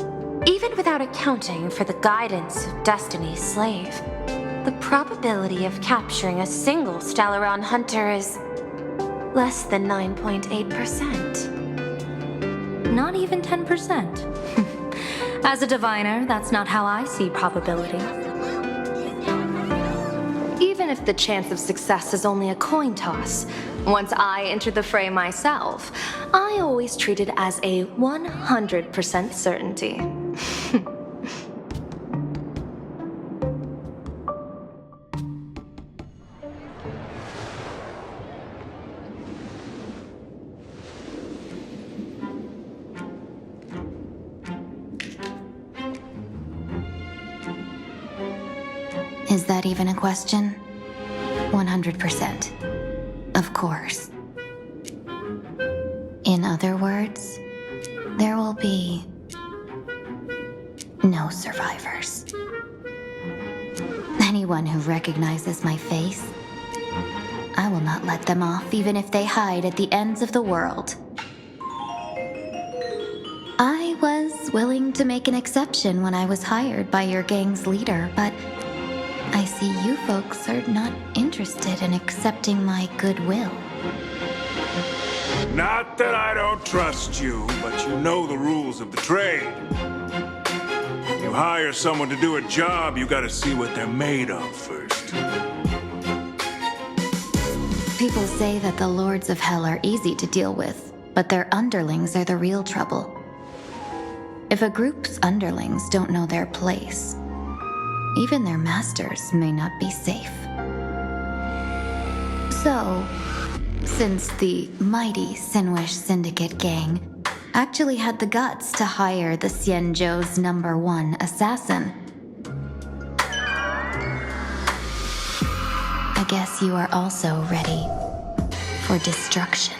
even without accounting for the guidance of Destiny's slave, the probability of capturing a single Stellaron hunter is Less than 9.8%. Not even 10%. As a diviner, that's not how I see probability. Even if the chance of success is only a coin toss, once I enter the fray myself, I always treat it as a 100% certainty. Is that even a question? 100%. Of course. In other words, there will be no survivors. Anyone who recognizes my face, I will not let them off even if they hide at the ends of the world. I was willing to make an exception when I was hired by your gang's leader, but I see you folks are not interested in accepting my goodwill. Not that I don't trust you, but you know the rules of the trade. When you hire someone to do a job, you gotta see what they're made of first. People say that the lords of hell are easy to deal with, but their underlings are the real trouble. If a group's underlings don't know their place, even their masters may not be safe. So, since the mighty Sinwish Syndicate gang actually had the guts to hire the Xianzhou's #1 assassin, I guess you are also ready for destruction.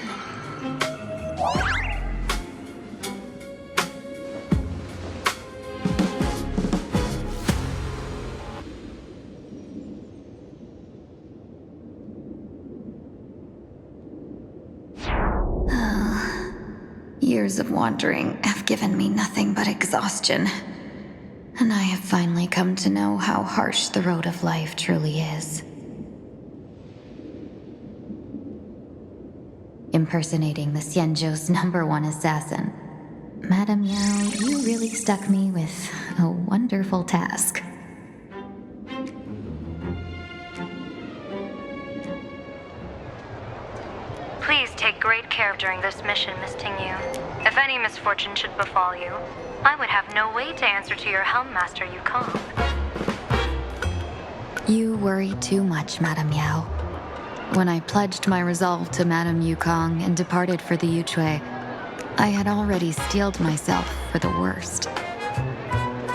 Years of wandering have given me nothing but exhaustion, and I have finally come to know how harsh the road of life truly is. Impersonating the Xianzhou's #1 assassin, Madame Yao, you really stuck me with a wonderful task. Please take great care during this mission, Miss Tingyu. If any misfortune should befall you, I would have no way to answer to your Helm Master Yukong. You worry too much, Madame Yao. When I pledged my resolve to Madame Yukong and departed for the Yuchui, I had already steeled myself for the worst.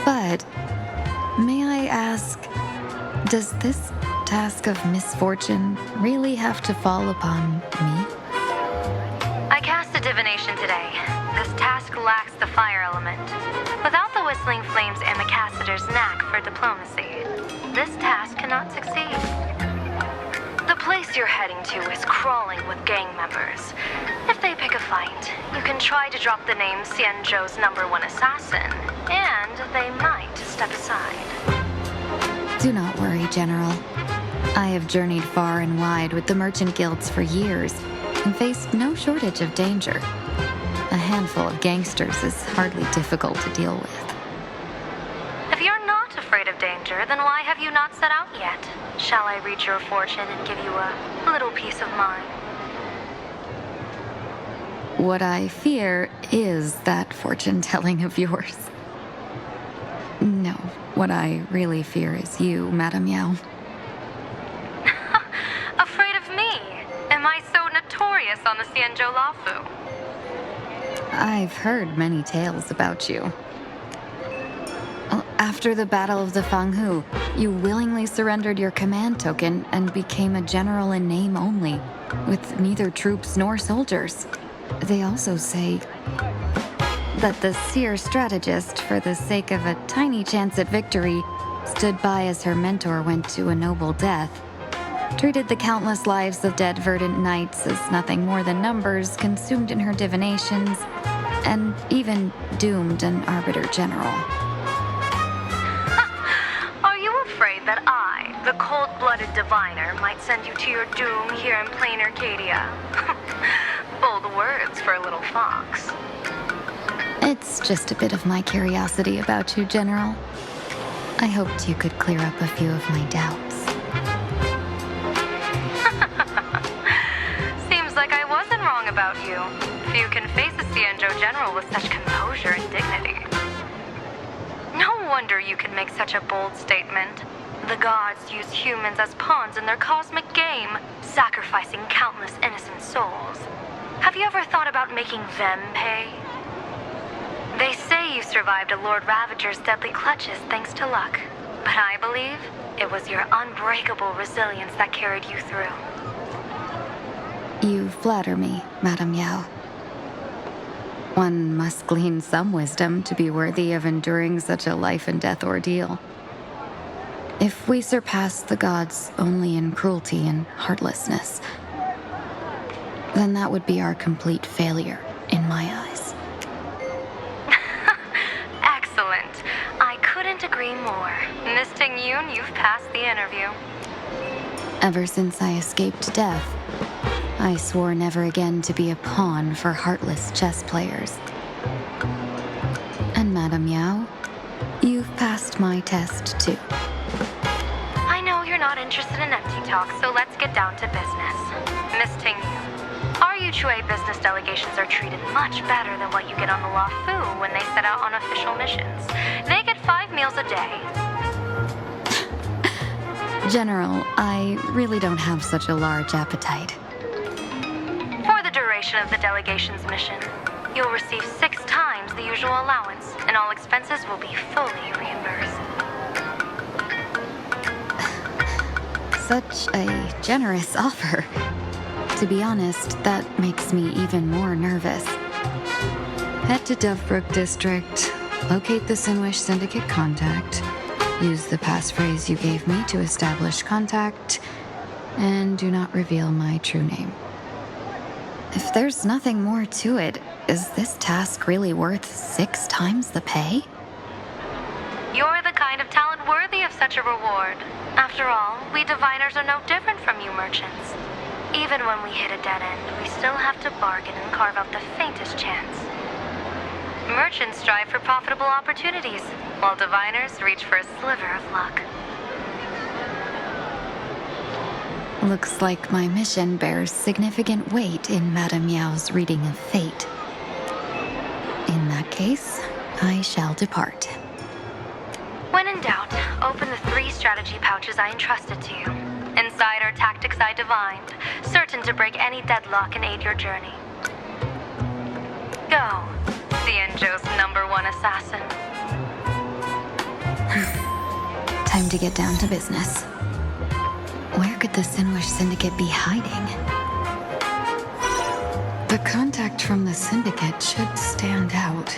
But, may I ask, does this task of misfortune really have to fall upon me? I cast a divination today. This task lacks the fire element. Without the whistling flames and the caster's knack for diplomacy, this task cannot succeed. The place you're heading to is crawling with gang members. If they pick a fight, you can try to drop the name Xianzhou's #1 assassin, and they might step aside. Do not worry, General. I have journeyed far and wide with the merchant guilds for years and faced no shortage of danger. A handful of gangsters is hardly difficult to deal with. If you're not afraid of danger, then why have you not set out yet? Shall I read your fortune and give you a little peace of mind? What I fear is that fortune-telling of yours. No, what I really fear is you, Madame Yao. Afraid of me? Am I so notorious on the Xianzhou Lafu? I've heard many tales about you. After the Battle of the Fanghu, you willingly surrendered your command token and became a general in name only, with neither troops nor soldiers. They also say that the seer strategist, for the sake of a tiny chance at victory, stood by as her mentor went to a noble death, treated the countless lives of dead verdant knights as nothing more than numbers consumed in her divinations, and even doomed an arbiter general. Are you afraid that I, the cold-blooded diviner, might send you to your doom here in Planarcadia? for a little fox. It's just a bit of my curiosity about you, General. I hoped you could clear up a few of my doubts. Seems like I wasn't wrong about you. Few can face a Cienjo general with such composure and dignity. No wonder you can make such a bold statement. The gods use humans as pawns in their cosmic game, sacrificing countless innocent souls. Have you ever thought about making them pay? They say you survived a Lord Ravager's deadly clutches thanks to luck, but I believe it was your unbreakable resilience that carried you through. You flatter me, Madame Yao. One must glean some wisdom to be worthy of enduring such a life-and-death ordeal. If we surpass the gods only in cruelty and heartlessness, then that would be our complete failure in my eyes. Excellent. I couldn't agree more. Miss Ting-Yoon, you've passed the interview. Ever since I escaped death, I swore never again to be a pawn for heartless chess players. And Madame Yao, you've passed my test too. I know you're not interested in empty talk, so let's get down to business. Miss Ting-Yoon, our Yuchue business delegations are treated much better than what you get on the La Fu when they set out on official missions. They get 5 meals a day. General, I really don't have such a large appetite. For the duration of the delegation's mission, you'll receive 6 times the usual allowance, and all expenses will be fully reimbursed. Such a generous offer. To be honest, that makes me even more nervous. Head to Dovebrook District, locate the Sinwish Syndicate contact, use the passphrase you gave me to establish contact, and do not reveal my true name. If there's nothing more to it, is this task really worth 6 times the pay? You're the kind of talent worthy of such a reward. After all, we diviners are no different from you merchants. Even when we hit a dead end, we still have to bargain and carve out the faintest chance. Merchants strive for profitable opportunities, while diviners reach for a sliver of luck. Looks like my mission bears significant weight in Madame Yao's reading of fate. In that case, I shall depart. When in doubt, open the 3 strategy pouches I entrusted to you. Inside are tactics I divined, certain to break any deadlock and aid your journey. Go, Cienjo's #1 assassin. Time to get down to business. Where could the Sinwish Syndicate be hiding? The contact from the Syndicate should stand out.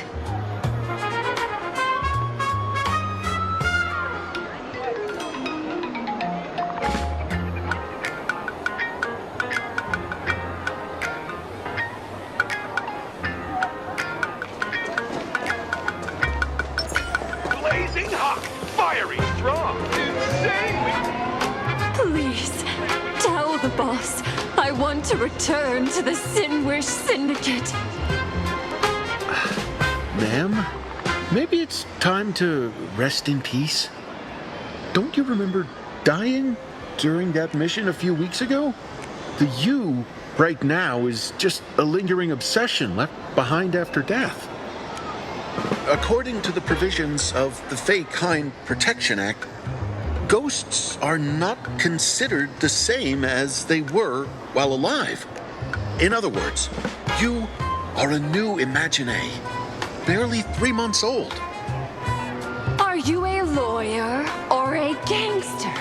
Blazing hot, fiery strong, insanely. Please, tell the boss I want to return to the Sinwish Syndicate. Ma'am, maybe it's time to rest in peace. Don't you remember dying during that mission a few weeks ago? The you right now is just a lingering obsession left behind after death. According to the provisions of the Fey Kind Protection Act, ghosts are not considered the same as they were while alive. In other words, you are a new Imagine, barely 3 months old. Are you a lawyer or a gangster?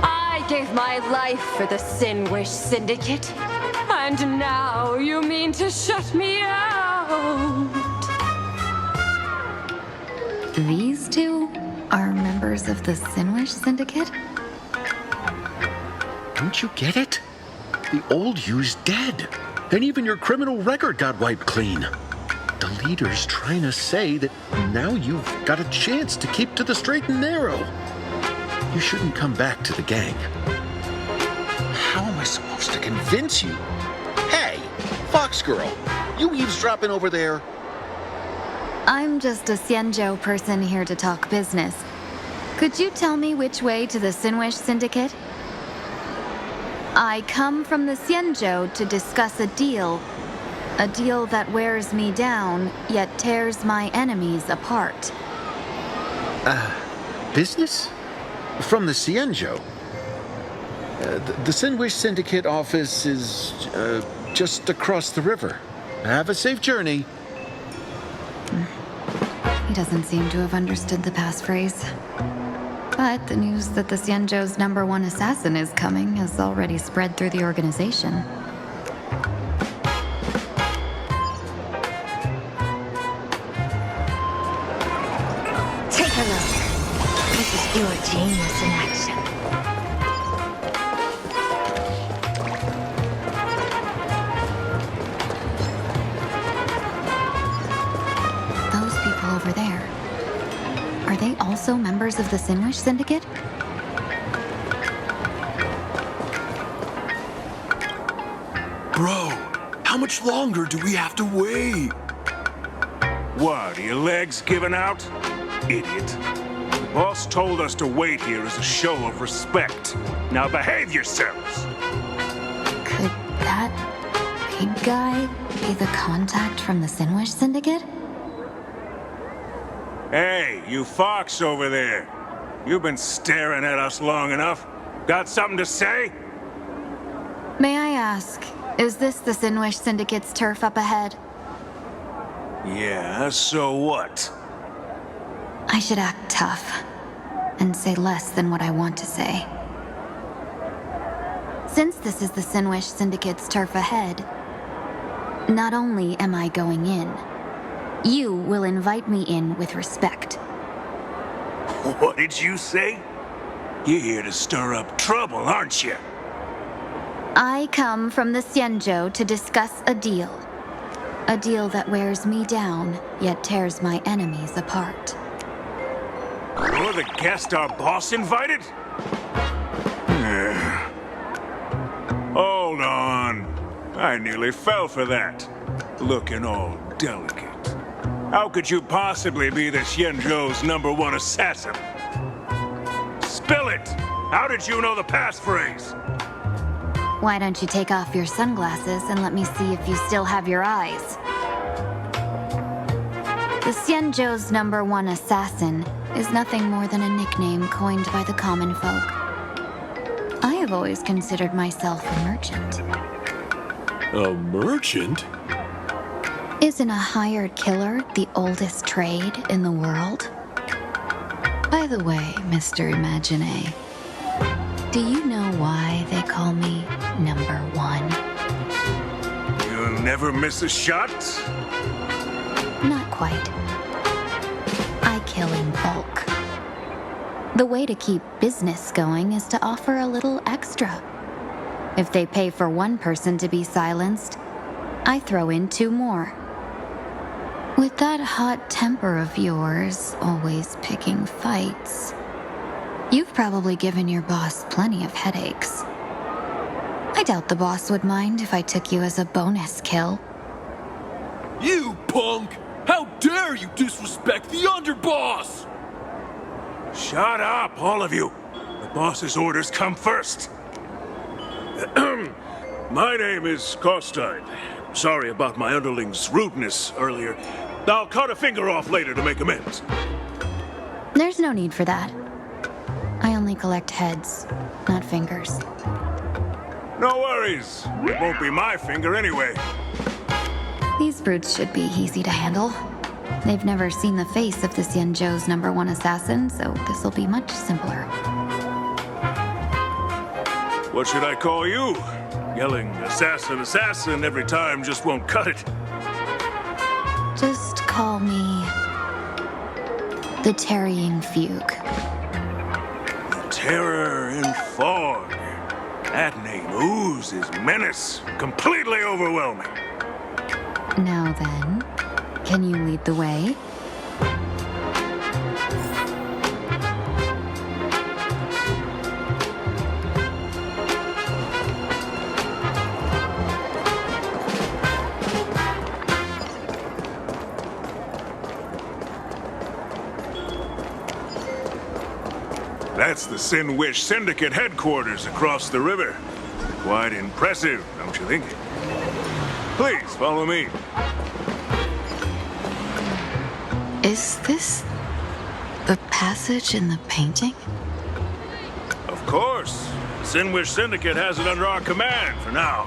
I gave my life for the Sinwish Syndicate, and now you mean to shut me out? These two are members of the Sinwish Syndicate? Don't you get it? The old you's dead, and even your criminal record got wiped clean. The leader's trying to say that now you've got a chance to keep to the straight and narrow. You shouldn't come back to the gang. How am I supposed to convince you? Hey, Fox Girl, You eavesdropping over there? I'm just a Xianzhou person here to talk business. Could you tell me which way to the Sinwish Syndicate? I come from the Xianzhou to discuss a deal. A deal that wears me down, yet tears my enemies apart. Business? From the Xianzhou? The Sinwish Syndicate office is just across the river. Have a safe journey. He doesn't seem to have understood the passphrase. But the news that the Xianzhou's #1 assassin is coming has already spread through the organization. Take a look. This is pure genius in action. Those people over there. Are they also members of the Sinwish Syndicate? Bro, how much longer do we have to wait? What, are your legs giving out? Idiot. The boss told us to wait here as a show of respect. Now behave yourselves! Could that big guy be the contact from the Sinwish Syndicate? Hey, you fox over there. You've been staring at us long enough. Got something to say? May I ask, is this the Sinwish Syndicate's turf up ahead? Yeah, so what? I should act tough and say less than what I want to say. Since this is the Sinwish Syndicate's turf ahead, not only am I going in, you will invite me in with respect. What did you say? You're here to stir up trouble, aren't you? I come from the Xianzhou to discuss a deal. A deal that wears me down, yet tears my enemies apart. You're the guest our boss invited? Hold on. I nearly fell for that. Looking all delicate. How could you possibly be the Xianzhou's #1 assassin? Spill it! How did you know the passphrase? Why don't you take off your sunglasses and let me see if you still have your eyes? The Xianzhou's #1 assassin is nothing more than a nickname coined by the common folk. I have always considered myself a merchant. A merchant? Isn't a hired killer the oldest trade in the world? By the way, Mr. Imagine, do you know why they call me #1? You'll never miss a shot? Not quite. I kill in bulk. The way to keep business going is to offer a little extra. If they pay for one person to be silenced, I throw in 2 more. With that hot temper of yours, always picking fights, you've probably given your boss plenty of headaches. I doubt the boss would mind if I took you as a bonus kill. You punk! How dare you disrespect the underboss! Shut up, all of you. The boss's orders come first. My name is Costine. Sorry about my underling's rudeness earlier. I'll cut a finger off later to make amends. There's no need for that. I only collect heads, not fingers. No worries. It won't be my finger anyway. These brutes should be easy to handle. They've never seen the face of the Xianzhou's #1 assassin, so this'll be much simpler. What should I call you? Yelling assassin, assassin every time just won't cut it. Just call me the Tarrying Fugue. Terror in fog. That name oozes menace. Completely overwhelming. Now then, can you lead the way? That's the Sin Wish Syndicate headquarters across the river. Quite impressive, don't you think? Please, follow me. Is this the passage in the painting? Of course. Sin Wish Syndicate has it under our command for now.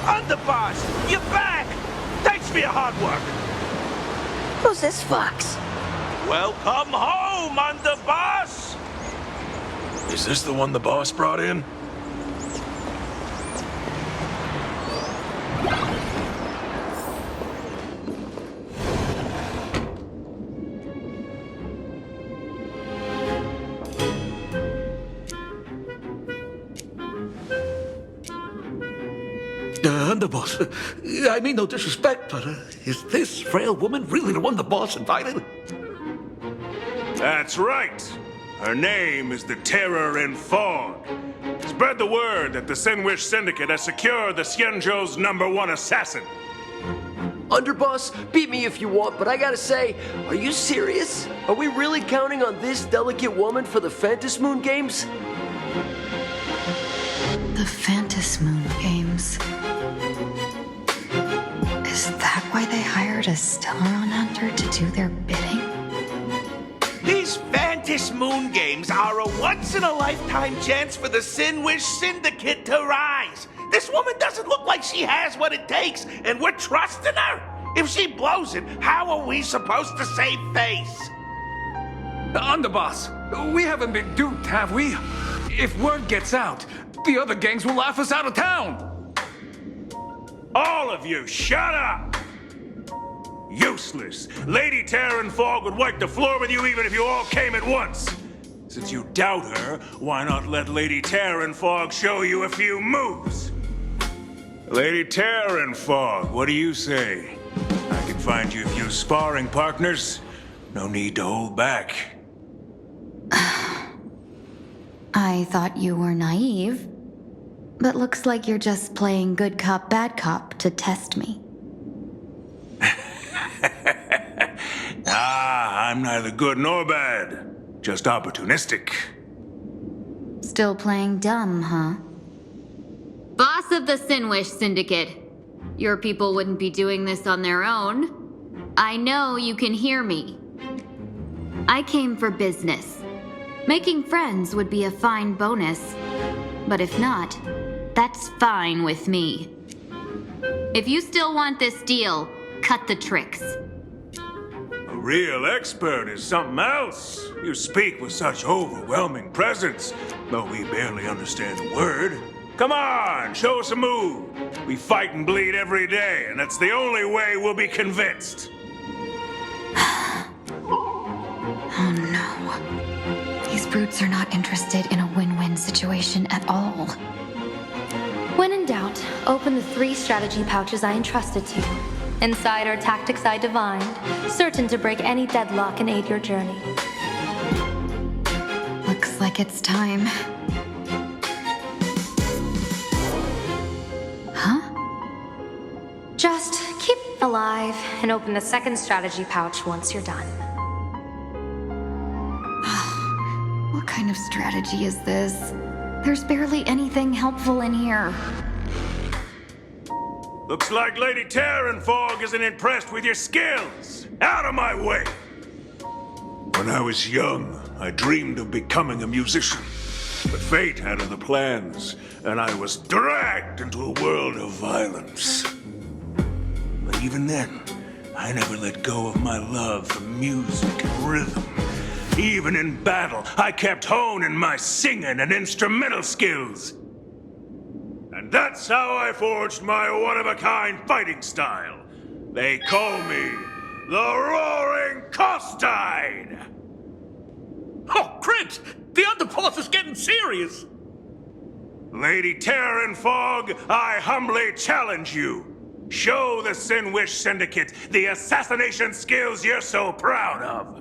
Underboss, you're back! Thanks for your hard work. Who's this fox? Welcome home, Underboss! Is this the one the boss brought in? Underboss, I mean no disrespect, but is this frail woman really the one the boss invited? That's right. Her name is the Terror in Fog. Spread the word that the Sin Wish Syndicate has secured the Xianzhou's #1 assassin. Underboss, beat me if you want, but I gotta say, are you serious? Are we really counting on this delicate woman for the Phantasmoon Games? The Phantasmoon Games. Is that why they hired a Stellaron hunter to do their bidding? These Phantasmoon Games are a once-in-a-lifetime chance for the Sin Wish Syndicate to rise. This woman doesn't look like she has what it takes, and we're trusting her. If she blows it, how are we supposed to save face? Underboss, we haven't been duped, have we? If word gets out, the other gangs will laugh us out of town. All of you, shut up! Useless. Lady Terran Fog would wipe the floor with you even if you all came at once. Since you doubt her, why not let Lady Terran Fog show you a few moves? Lady Terran Fog, what do you say? I can find you a few sparring partners. No need to hold back. I thought you were naive, but looks like you're just playing good cop, bad cop to test me. I'm neither good nor bad, just opportunistic. Still playing dumb, huh? Boss of the Sinwish Syndicate. Your people wouldn't be doing this on their own. I know you can hear me. I came for business. Making friends would be a fine bonus. But if not, that's fine with me. If you still want this deal, cut the tricks. A real expert is something else. You speak with such overwhelming presence, though we barely understand a word. Come on, show us a move. We fight and bleed every day, and that's the only way we'll be convinced. Oh no. These brutes are not interested in a win-win situation at all. When in doubt, open the 3 strategy pouches I entrusted to you. Inside are tactics I divined, certain to break any deadlock and aid your journey. Looks like it's time. Huh? Just keep alive and open the 2nd strategy pouch once you're done. What kind of strategy is this? There's barely anything helpful in here. Looks like Lady Terran Fog isn't impressed with your skills. Out of my way! When I was young, I dreamed of becoming a musician. But fate had other plans, and I was dragged into a world of violence. But even then, I never let go of my love for music and rhythm. Even in battle, I kept honing my singing and instrumental skills. And that's how I forged my one-of-a-kind fighting style. They call me the Roaring Costine! Oh, Crit! The underboss is getting serious! Lady Terran Fog, I humbly challenge you. Show the Sinwish Syndicate the assassination skills you're so proud of.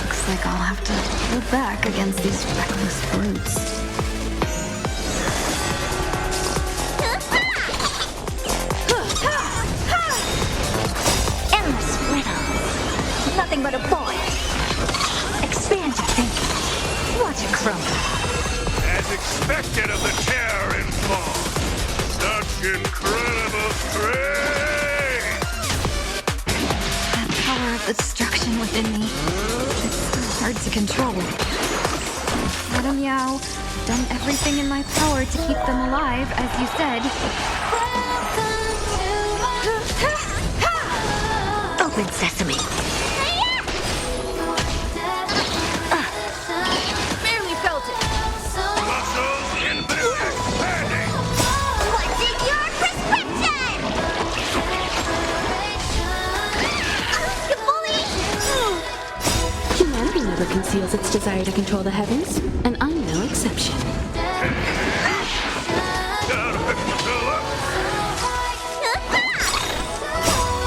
Looks like I'll have to hold back against these reckless brutes. Endless riddles. Nothing but a boy. Expand your thinking. Watch it crumble. As expected of the Terran Fog. Such incredible strength! That power of destruction within me. It's hard to control. Madam Yao, done everything in my power to keep them alive, as you said. Open sesame. Barely felt it. Muscles infinitely expanding! What's in your prescription? You bully! Humanity never conceals its desire to control the heavens, and I'm no exception.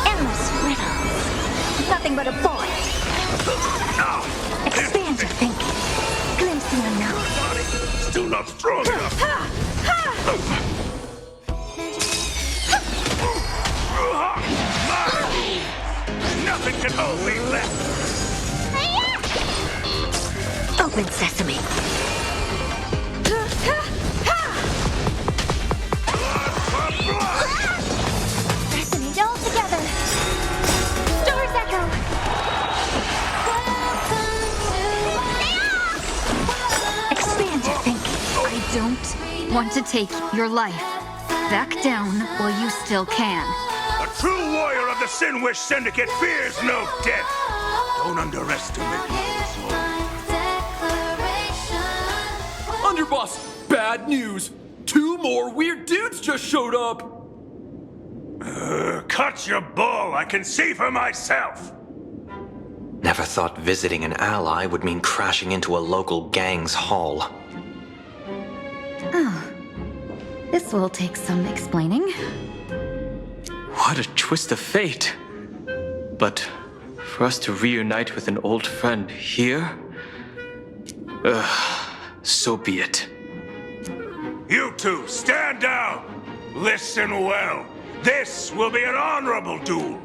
Endless riddles. Nothing but a boy. Expand your thinking. Glimpse the unknown. Still not strong enough! Nothing can hold me left! Open sesame. Fascinate all together. Stars echo. Expand your thinking. I don't want to take your life. Back down while you still can. A true warrior of the Sinwish Syndicate fears no death! Don't underestimate me. Underboss, bad news! 2 more weird dudes just showed up! Cut your bull, I can see for myself! Never thought visiting an ally would mean crashing into a local gang's hall. Oh, this will take some explaining. What a twist of fate. But for us to reunite with an old friend here? So be it. You two, stand down! Listen well. This will be an honorable duel.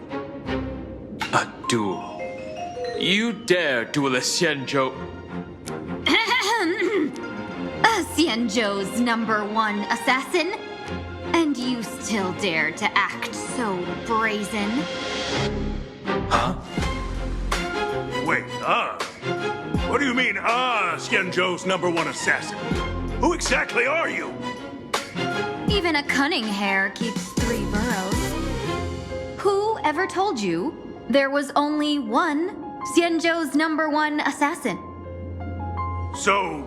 A duel. You dare duel a Xianzhou. Xianzhou's #1 assassin? And you still dare to act so brazen? Huh? Wait, What do you mean, Xianzhou's #1 assassin? Who exactly are you? Even a cunning hare keeps 3 burrows. Who ever told you there was only one Xianzhou's #1 assassin? So,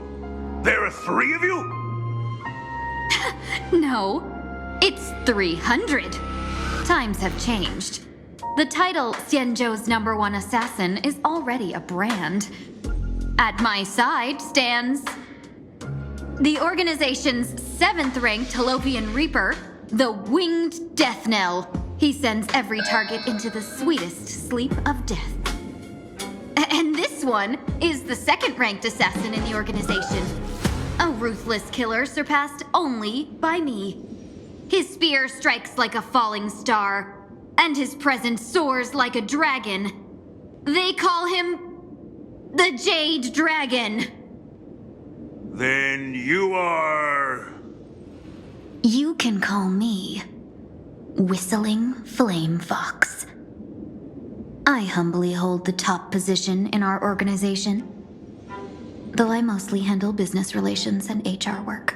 there are 3 of you? No, it's 300. Times have changed. The title Xianzhou's #1 assassin is already a brand. At my side stands the organization's 7th-ranked Halopian Reaper, the Winged Death Knell. He sends every target into the sweetest sleep of death. And this one is the 2nd-ranked assassin in the organization. A ruthless killer surpassed only by me. His spear strikes like a falling star, and his presence soars like a dragon. They call him the Jade Dragon. Then you are... You can call me Whistling Flame Fox. I humbly hold the top position in our organization, though I mostly handle business relations and HR work.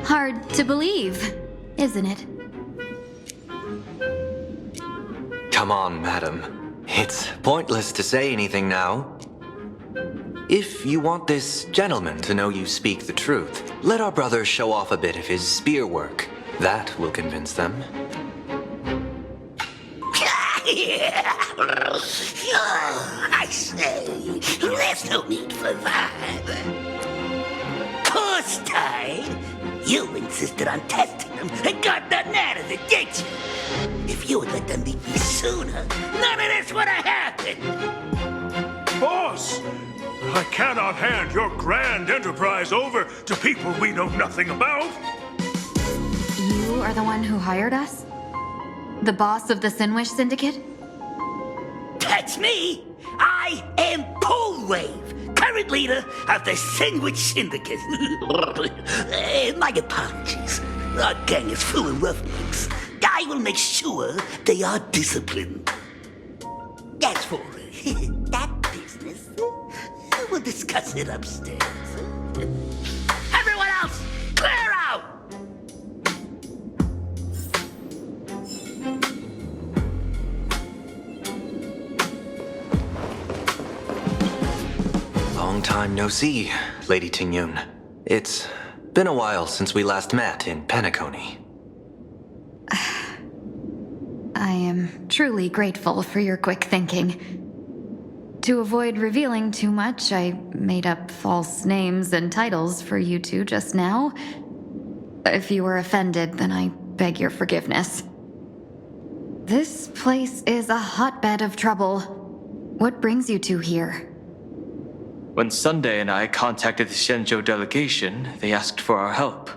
Hard to believe, isn't it? Come on, madam. It's pointless to say anything now. If you want this gentleman to know you speak the truth, let our brother show off a bit of his spear work. That will convince them. I say, there's no need for that. Course tied. You insisted on testing them and got nothing out of it, didn't you? If you had let them meet me sooner, none of this would have happened. Boss! I cannot hand your grand enterprise over to people we know nothing about. You are the one who hired us? The boss of the Sinwish Syndicate? That's me. I am Polwave, current leader of the Sinwish Syndicate. My apologies. Our gang is full of roughnecks. I will make sure they are disciplined. As for that business, we'll discuss it upstairs. Everyone else, clear out! Long time no see, Lady Tingyun. It's been a while since we last met in Penacony. I am truly grateful for your quick thinking. To avoid revealing too much, I made up false names and titles for you two just now. If you were offended, then I beg your forgiveness. This place is a hotbed of trouble. What brings you two here? When Sunday and I contacted the Shenzhou delegation, they asked for our help.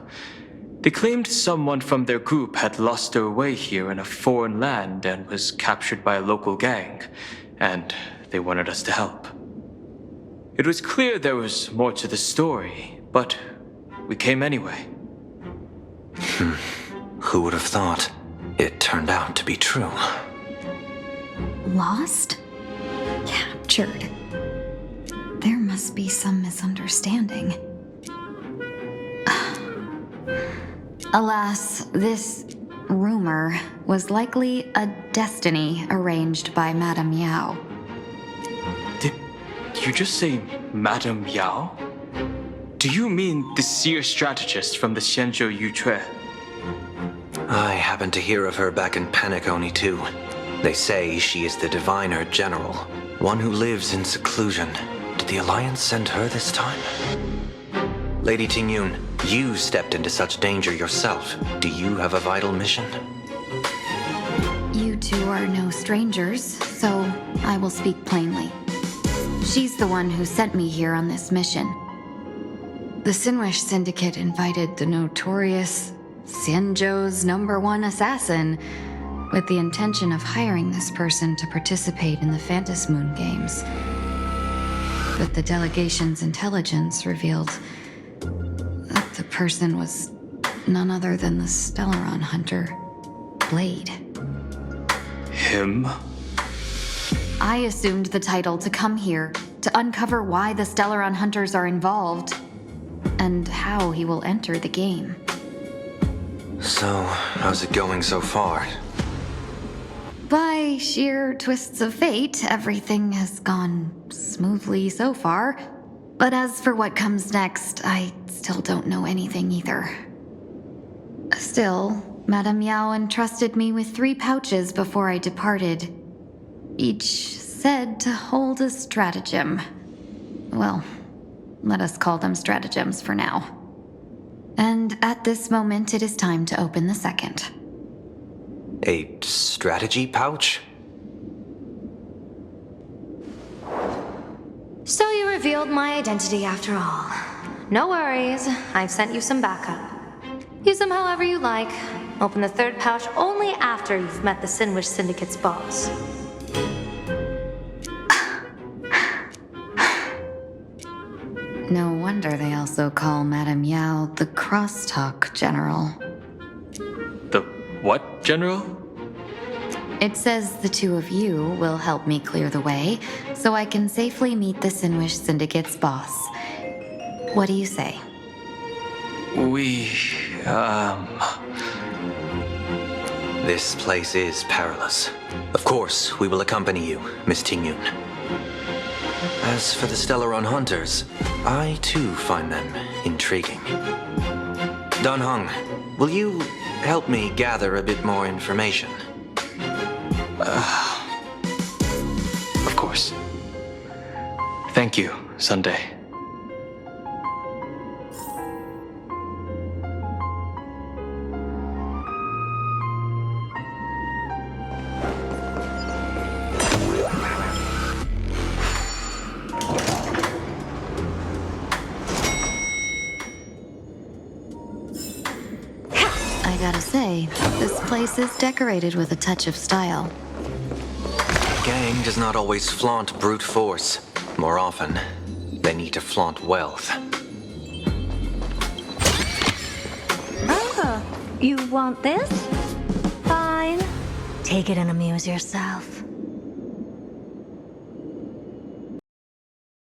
They claimed someone from their group had lost their way here in a foreign land and was captured by a local gang, and they wanted us to help. It was clear there was more to the story, but we came anyway. Who would have thought? It turned out to be true. Lost? Captured. There must be some misunderstanding. Alas, this rumor was likely a destiny arranged by Madame Yao. Did you just say Madame Yao? Do you mean the seer strategist from the Shenzhou Yutue? I happened to hear of her back in Penacony too. They say she is the diviner general, one who lives in seclusion. Did the Alliance send her this time? Lady Tingyun, you stepped into such danger yourself. Do you have a vital mission? You two are no strangers, so I will speak plainly. She's the one who sent me here on this mission. The Sinwish Syndicate invited the notorious Xianzhou's #1 assassin with the intention of hiring this person to participate in the Phantom Moon Games. But the delegation's intelligence revealed that the person was none other than the Stellaron hunter, Blade. Him? I assumed the title to come here to uncover why the Stellaron hunters are involved and how he will enter the game. So, how's it going so far? By sheer twists of fate, everything has gone smoothly so far. But as for what comes next, I still don't know anything either. Still, Madame Yao entrusted me with 3 pouches before I departed. Each said to hold a stratagem. Well, let us call them stratagems for now. And at this moment, it is time to open the second. A strategy pouch? So you revealed my identity after all. No worries, I've sent you some backup. Use them however you like. Open the 3rd pouch only after you've met the Sinwish Syndicate's boss. No wonder they also call Madame Yao the Crosstalk General. The what, General? It says the 2 of you will help me clear the way, so I can safely meet the Sinwish Syndicate's boss. What do you say? We This place is perilous. Of course, we will accompany you, Miss Tingyun. As for the Stellaron Hunters, I too find them intriguing. Dan Heng, will you help me gather a bit more information? Of course. Thank you, Sunday. I gotta say, this place is decorated with a touch of style. The gang does not always flaunt brute force. More often, they need to flaunt wealth. Oh, you want this? Fine. Take it and amuse yourself.